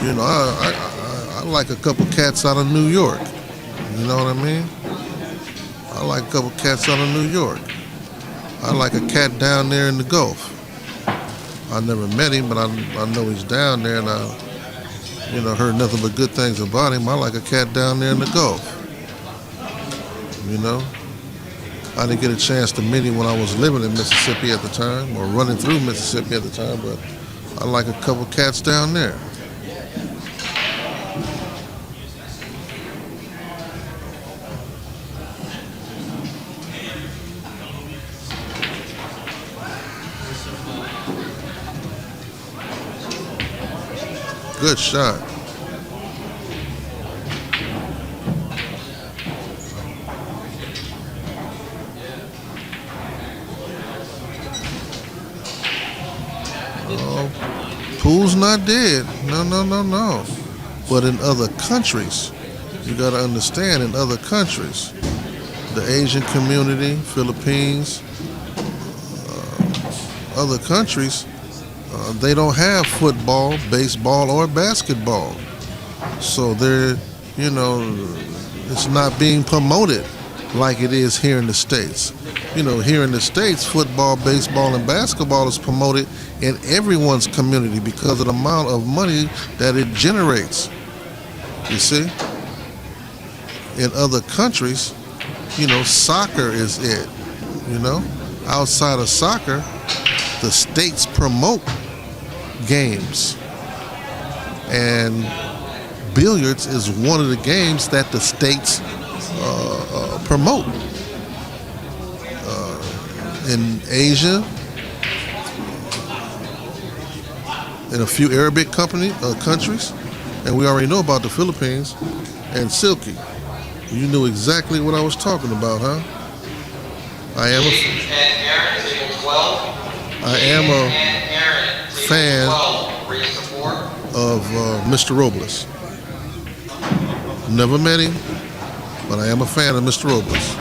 I like a couple cats out of New York. You know what I mean? I like a couple cats out of New York. I like a cat down there in the Gulf. I never met him, but I know he's down there, and I heard nothing but good things about him. I like a cat down there in the Gulf. I didn't get a chance to meet him when I was living in Mississippi at the time, or running through Mississippi at the time, but I like a couple cats down there. Good shot. Pool's not dead. No. But in other countries, you got to understand, in other countries, the Asian community, Philippines, other countries, they don't have football, baseball, or basketball. So they're, it's not being promoted like it is here in the States. Here in the States, football, baseball, and basketball is promoted in everyone's community because of the amount of money that it generates. You see? In other countries, soccer is it. Outside of soccer, the states promote games. And billiards is one of the games that the states promote. In Asia, in a few Arabic countries, and we already know about the Philippines, and Silky. You knew exactly what I was talking about, huh? I am a fan of Mr. Robles. Never met him, but I am a fan of Mr. Robles.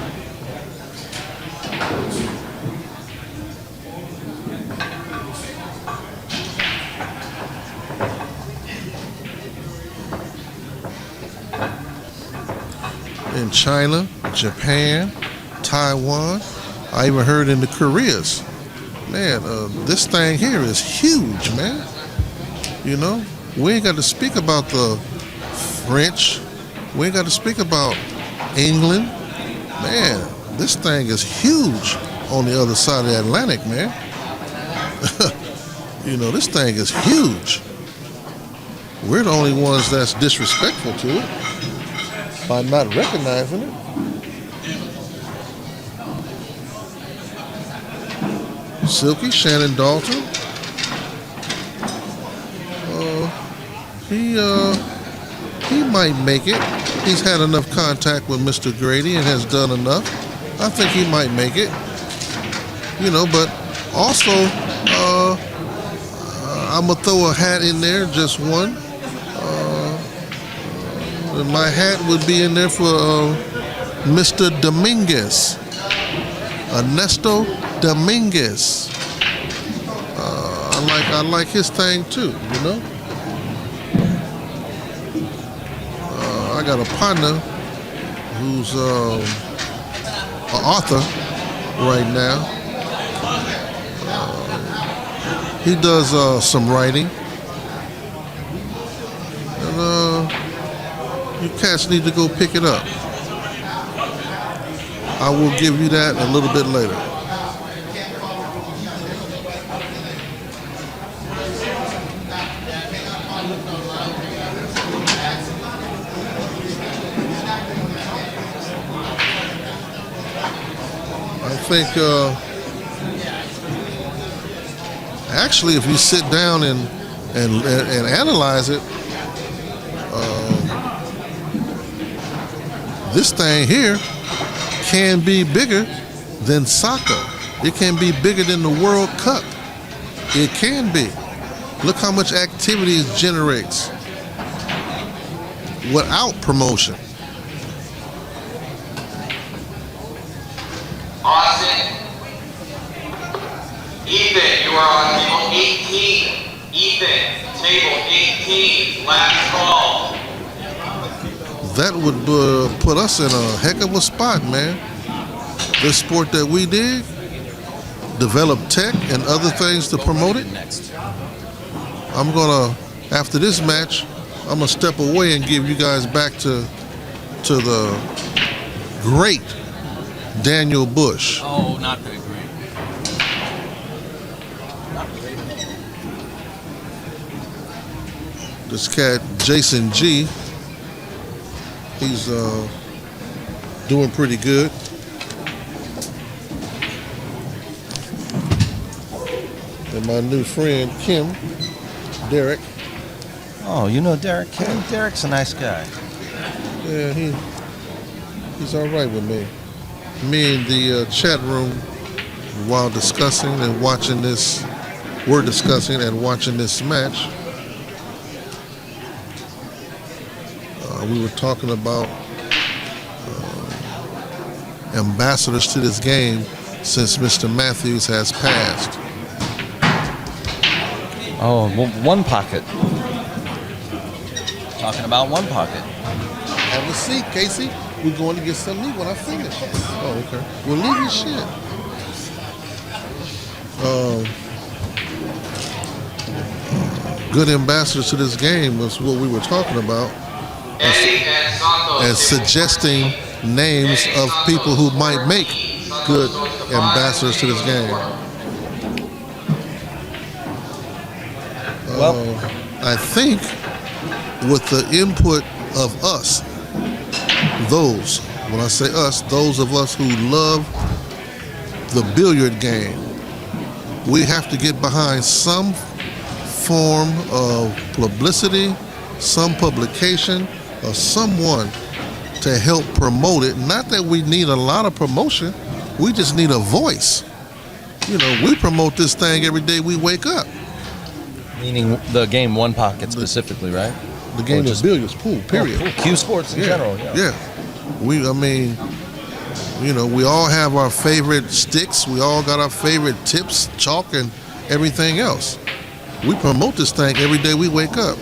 In China, Japan, Taiwan, I even heard in the Koreas. Man, this thing here is huge, man. We ain't got to speak about the French. We ain't got to speak about England. Man, this thing is huge on the other side of the Atlantic, man. This thing is huge. We're the only ones that's disrespectful to it by not recognizing it. Silky, Shannon Dalton. He might make it. He's had enough contact with Mr. Grady and has done enough. I think he might make it. But also, I'm going to throw a hat in there, just one. My hat would be in there for Mr. Dominguez. Ernesto Dominguez. I like his thing too, I got a partner who's an author right now. He does some writing. And you cats need to go pick it up. I will give you that a little bit later. I think, actually, if you sit down and analyze it, this thing here can be bigger than soccer. It can be bigger than the World Cup. It can be. Look how much activity it generates without promotion. Austin. Ethan, you are on table 18. Ethan, table 18, last call. That would put us in a heck of a spot, man. This sport that we dig, develop tech and other things to promote it. Next. I'm gonna, after this match, I'm gonna step away and give you guys back to the great Daniel Busch. Oh, not that great. This cat Jason G, he's doing pretty good. And my new friend Kim, Derek. Oh, you know Derek Kim? Derek's a nice guy. Yeah, he's all right with me. Me in the chat room while discussing and watching this, we're discussing and watching this match. We were talking about ambassadors to this game since Mr. Matthews has passed. Oh, well, One Pocket. Talking about One Pocket. Have a seat, Casey. We're going to get something to eat when I finish. Oh, okay. Well, leave your shit. Good ambassadors to this game was what we were talking about. As suggesting names of people who might make good ambassadors to this game. Well, I think with the input of us, those, when I say us, those of us who love the billiard game, we have to get behind some form of publicity, some publication, or someone to help promote it. Not that we need a lot of promotion, we just need a voice. You know, we promote this thing every day we wake up. meaning the game One Pocket specifically, right? The game of billiards, pool, period. Oh, pool. Q sports in general, yeah. I mean, you know, we all have our favorite sticks. We all got our favorite tips, chalk, and everything else. We promote this thing every day we wake up.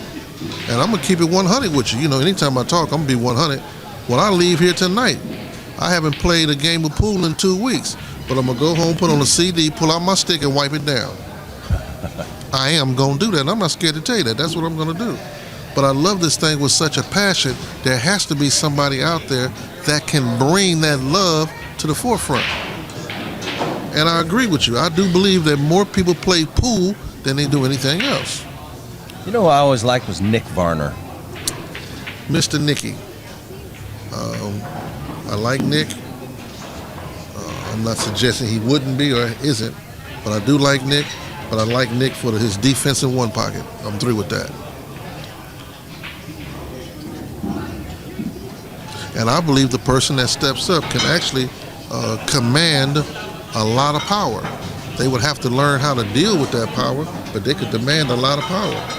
And I'm going to keep it 100 with you. You know, anytime I talk, I'm going to be 100. When I leave here tonight, I haven't played a game of pool in 2 weeks. But I'm going to go home, put on a CD, pull out my stick, and wipe it down. I am going to do that, and I'm not scared to tell you that. That's what I'm going to do. But I love this thing with such a passion. There has to be somebody out there that can bring that love to the forefront. And I agree with you. I do believe that more people play pool than they do anything else. You know who I always liked was Nick Varner. Mr. Nicky. I like Nick. I'm not suggesting he wouldn't be or isn't, but I do like Nick. But I like Nick for his defensive one pocket. I'm through with that. And I believe the person that steps up can actually command a lot of power. They would have to learn how to deal with that power, but they could demand a lot of power.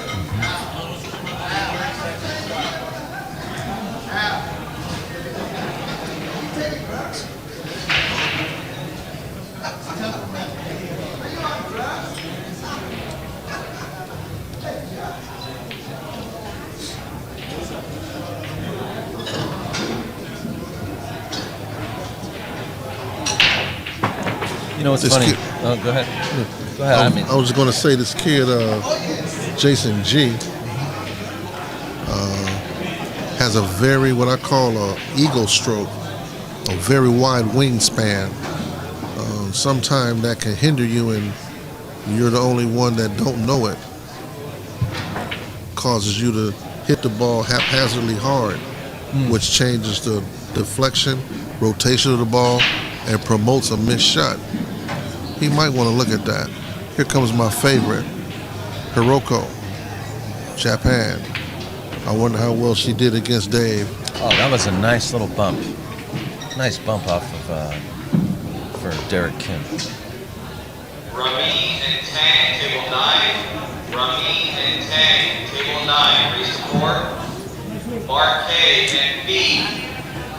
You know what's This funny? kid- Oh, go ahead. Go ahead. I was going to say this kid, Jason G, has a very, what I call a ego stroke, a very wide wingspan. Sometimes that can hinder you and you're the only one that don't know it. Causes you to hit the ball haphazardly hard, which changes the deflection, rotation of the ball, and promotes a missed shot. He might want to look at that. Here comes my favorite, Hiroko, Japan. I wonder how well she did against Dave. Oh, that was a nice little bump. Nice bump off of for Derek Kim. Rami and Tang, table 9. Rami and Tang, table 9. Raise to 4. Mark K and B.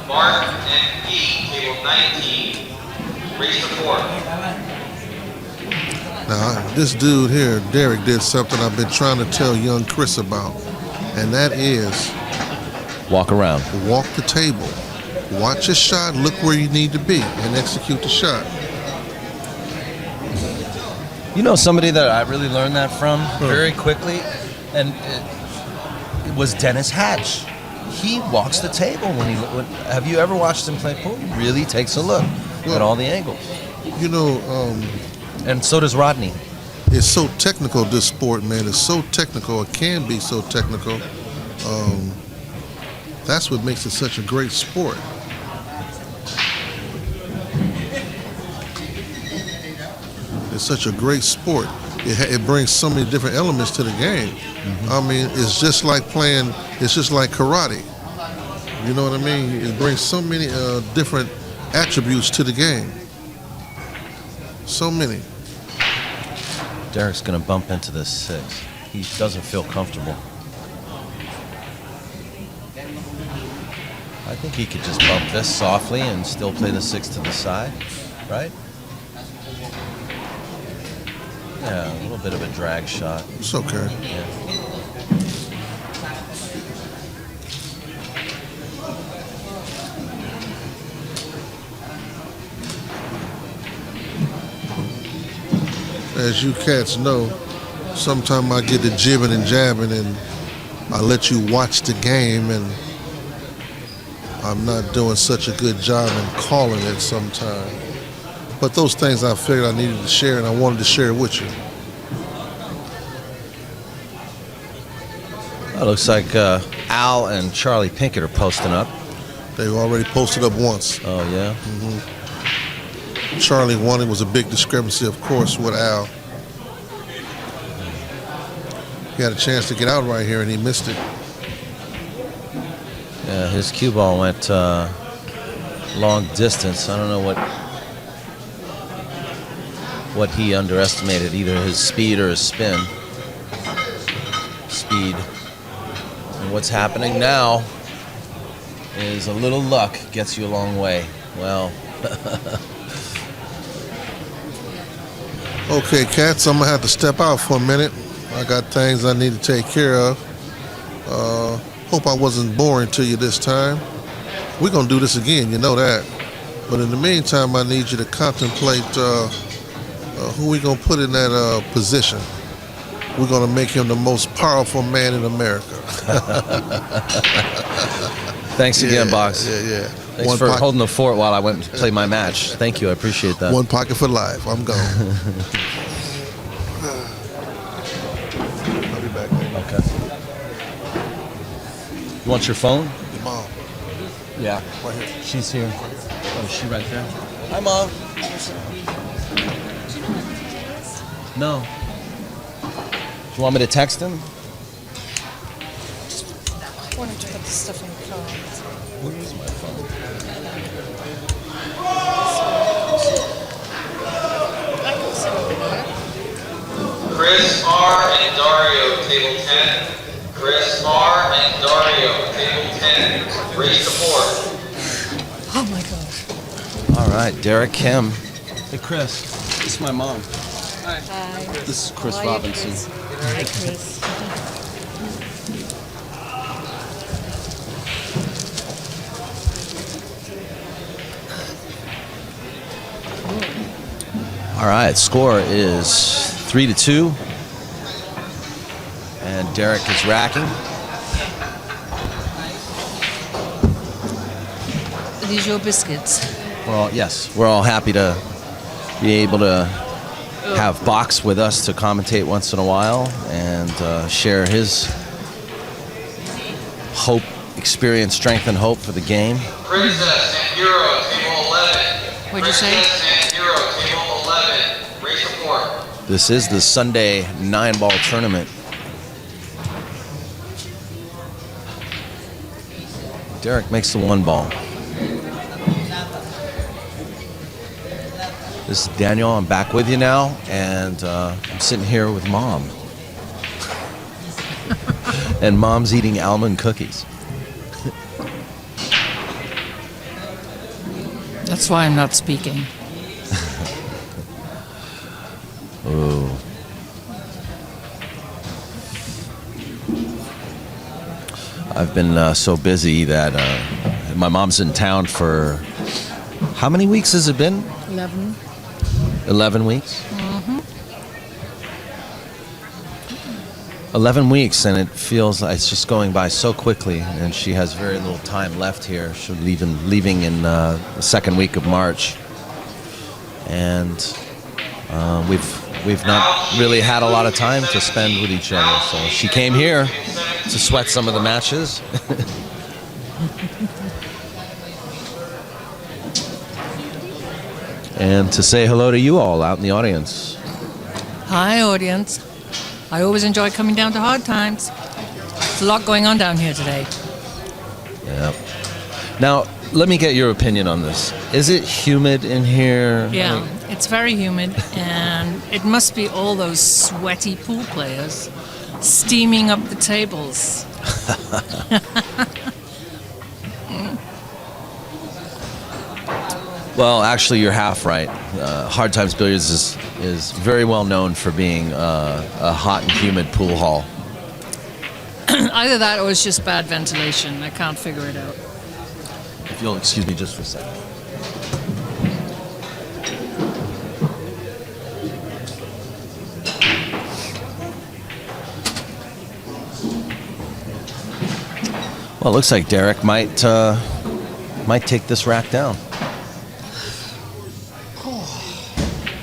Mark and B, table 19. Raise to 4. Now, this dude here, Derek, did something I've been trying to tell young Chris about, and that is Walk around. walk the table. Watch your shot, look where you need to be, and execute the shot. You know somebody that I really learned that from very quickly, and it was Dennis Hatch. He walks the table have you ever watched him play pool? He really takes a look at all the angles. You know, And so does Rodney. it's so technical, this sport, man. It's so technical. It can be so technical. That's what makes it such a great sport. It's such a great sport. It brings so many different elements to the game. I mean, it's just like karate. You know what I mean? It brings so many different attributes to the game. So many. Derek's going to bump into this 6. He doesn't feel comfortable. I think he could just bump this softly and still play the 6 to the side, right? Yeah, a little bit of a drag shot. It's okay. Yeah. As you cats know, sometimes I get to jibbing and jabbing and I let you watch the game, and I'm not doing such a good job in calling it sometimes. But those things I figured I needed to share, and I wanted to share it with you. It looks like Al and Charlie Pinkett are posting up. They've already posted up once. Oh, yeah? Charlie won. It was a big discrepancy, of course, with Al. He had a chance to get out right here, and he missed it. Yeah, his cue ball went long distance. I don't know what he underestimated, either his speed or his spin. Speed. And what's happening now is a little luck gets you a long way. Well. Okay, cats, I'm going to have to step out for a minute. I got things I need to take care of. Hope I wasn't boring to you this time. We're going to do this again, you know that. But in the meantime, I need you to contemplate who we going to put in that position. We're going to make him the most powerful man in America. Thanks again, Box. Yeah. Thanks for holding the fort while I went to play my match. Thank you. I appreciate that. One pocket for life. I'm gone. I'll be back later. Okay. You want your phone? Your mom. Yeah. Right here. She's here. Oh, is she right there? Hi, Mom. No. Do you want me to text him? I wanted to put the stuff in the car. Where is my phone? Chris R. and Dario, table 10. Chris R. and Dario, table 10. Raise the board. Oh my God. All right, Derek Kim. Hey, Chris. This is my mom. Hi. This is Chris How are you, Robinson. Chris? Hi, Chris. All right, score is 3-2. And Derek is racking. Are these your biscuits? Well, yes, we're all happy to be able to have Box with us to commentate once in a while and share his hope, experience, strength, and hope for the game. Princess and Hero, table 11. What'd you say? Princess and Hero, table 11. Raise the board. This is the Sunday 9-ball tournament. Derek makes the 1 ball. This is Daniel. I'm back with you now, and I'm sitting here with Mom. And Mom's eating almond cookies. That's why I'm not speaking. Ooh. I've been so busy that my mom's in town for how many weeks has it been? 11. 11 weeks. 11 weeks, and it feels like it's just going by so quickly. And she has very little time left here. She'll be leaving in the second week of March, and we've not really had a lot of time to spend with each other. So she came here to sweat some of the matches. And to say hello to you all out in the audience. Hi, audience. I always enjoy coming down to Hard Times. There's a lot going on down here today. Yeah. Now, let me get your opinion on this. Is it humid in here? Yeah, it's very humid, and it must be all those sweaty pool players steaming up the tables. Well, actually, you're half right. Hard Times Billiards is very well known for being a hot and humid pool hall. Either that or it's just bad ventilation. I can't figure it out. If you'll excuse me just for a second. Well, it looks like Derek might take this rack down.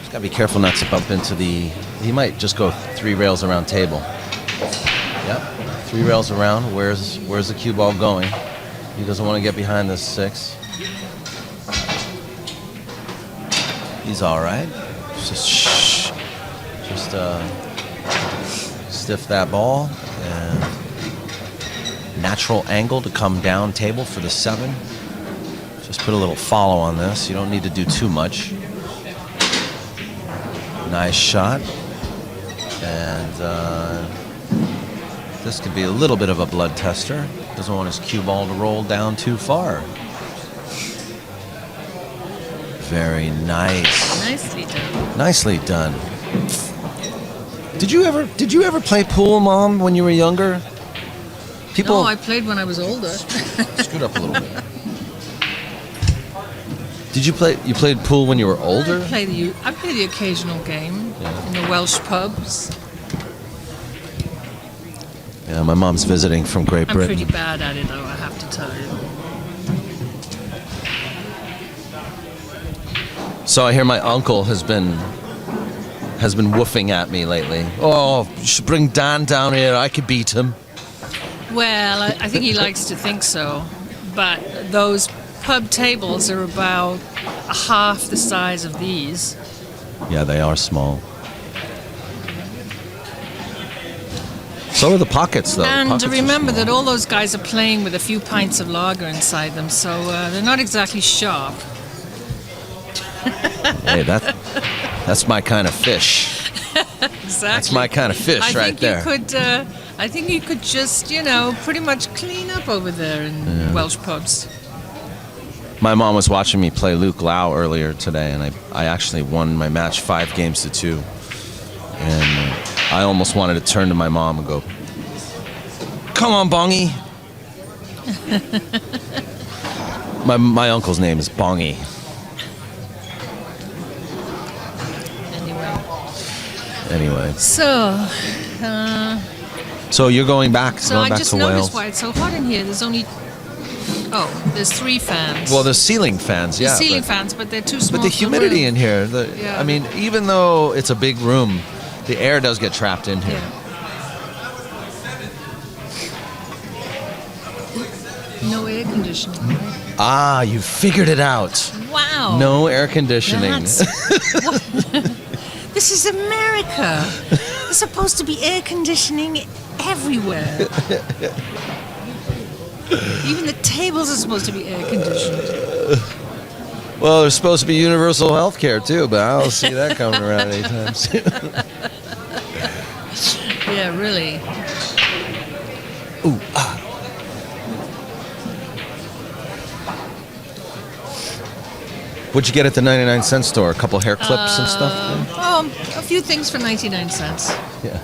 Just gotta be careful not to bump into the. He might just go 3 rails around table. Yep, 3 rails around. Where's the cue ball going? He doesn't want to get behind the 6. He's all right. Just stiff that ball and natural angle to come down table for the 7. Just put a little follow on this. You don't need to do too much. Nice shot. And this could be a little bit of a blood tester. Doesn't want his cue ball to roll down too far. Very nice. Nicely done. Nicely done. Did you ever play pool, Mom, when you were younger? No, I played when I was older. Scoot up a little bit. You played pool when you were older? I play the occasional game in the Welsh pubs. Yeah, my mom's visiting from Great I'm Britain. pretty bad at it, though, I have to tell you. So I hear my uncle has been woofing at me lately. Oh, you should bring Dan down here. I could beat him. Well, I think he likes to think so. But those pub tables are about half the size of these. Yeah, they are small. So are the pockets, though. And Pockets are remember small. that all those guys are playing with a few pints of lager inside them, so they're not exactly sharp. Hey, that's my kind of fish. Exactly. That's my kind of fish right there. I think you could just, pretty much clean up over there in Welsh pubs. My mom was watching me play Luke Lau earlier today, and I actually won my match 5-2. And I almost wanted to turn to my mom and go, "Come on, Bongie." my uncle's name is Bongie. Anyway. So you're going back. So going I back just to noticed Wales. why it's so hot in here. There's 3 fans. Well, there's ceiling fans, yeah. There's ceiling fans, but they're too small. But the for humidity room. in here, Yeah. I mean, even though it's a big room, the air does get trapped in here. Yeah. No air conditioning. Right? Ah, you figured it out. Wow. No air conditioning. This is America. There's supposed to be air conditioning everywhere. Even the tables are supposed to be air conditioned. Well, there's supposed to be universal health care too, but I don't see that coming around anytime soon. Yeah, really. Ooh, ah. What'd you get at the 99-cent store? A couple hair clips and stuff? A few things for 99 cents. Yeah.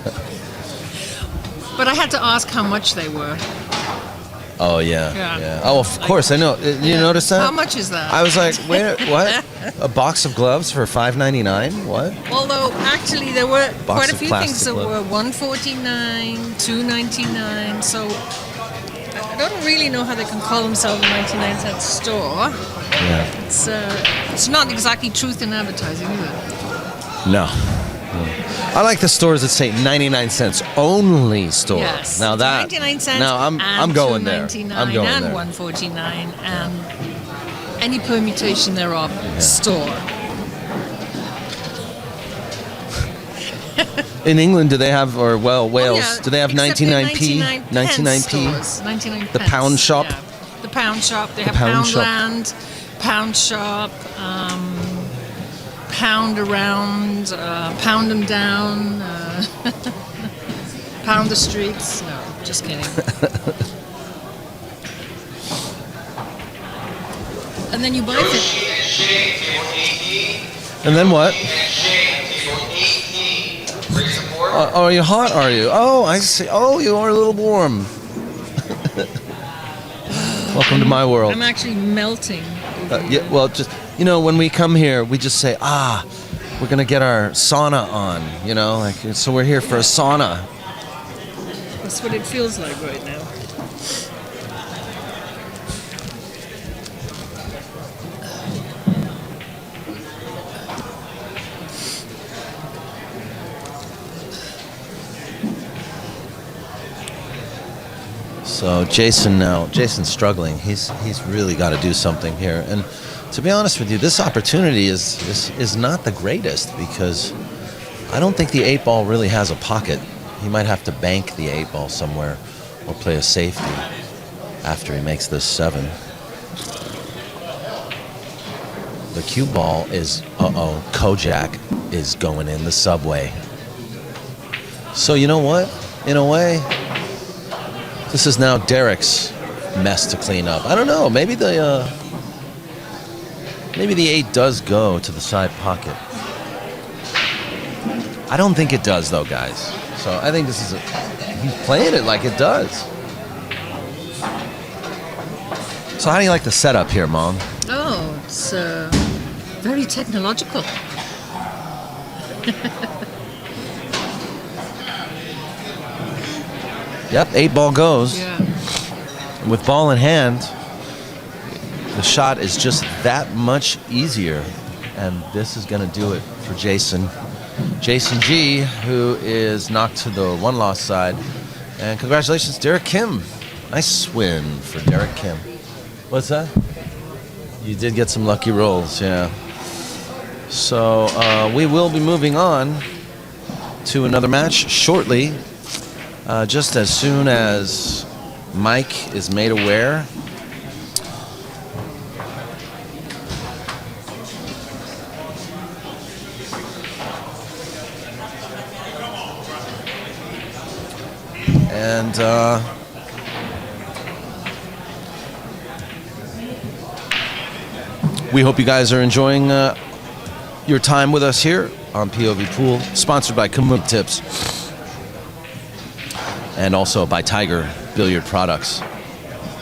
But I had to ask how much they were. Oh yeah, Yeah. yeah. Oh, of course I know. You notice that? How much is that? I was like, wait, what? A box of gloves for $5.99? What? Although actually there were quite a of few plastic things that glove. were $149, $2.99. So I don't really know how they can call themselves a 99-cent store. Yeah. It's not exactly truth in advertising, is it? No. I like the stores that say 99 cents only store. Yes. Now that 99 cents. Now I'm going there. I'm $2.99 going and there. $1.49 and any permutation thereof store. In England, do they have, or Wales, Yeah, do they have except the 99p? 99p stores, 99 The pence, pound shop? yeah. The pound shop. They have pound shop. Poundland, Pound Shop, Pound Around, Pound 'em Down, Pound the Streets. No, just kidding. And then you buy it. Yoshi and Shane, table 18. And then what? And Shane, table 18. Free support. Are you hot? Are you? Oh, I see. Oh, you are a little warm. Welcome to my world. I'm actually melting. Yeah, well, just when we come here, we just say, we're gonna get our sauna on. So we're here for a sauna. That's what it feels like right now. So Jason's struggling. He's really got to do something here. And to be honest with you, this opportunity is not the greatest because I don't think the 8-ball really has a pocket. He might have to bank the 8-ball somewhere or play a safety after he makes this 7. The cue ball is, Kojak is going in the subway. So you know what? In a way, this is now Derek's mess to clean up. I don't know. Maybe the 8 does go to the side pocket. I don't think it does, though, guys. So I think this is he's playing it like it does. So how do you like the setup here, Mom? Oh, it's very technological. Yep, 8-ball goes. Yeah. With ball in hand, the shot is just that much easier. And this is going to do it for Jason. Jason G, who is knocked to the 1-loss side. And congratulations, Derek Kim. Nice win for Derek Kim. What's that? You did get some lucky rolls, yeah. So we will be moving on to another match shortly. Just as soon as Mike is made aware. And we hope you guys are enjoying your time with us here on POVPOOL, sponsored by Commentators. And also by Tiger Billiard Products.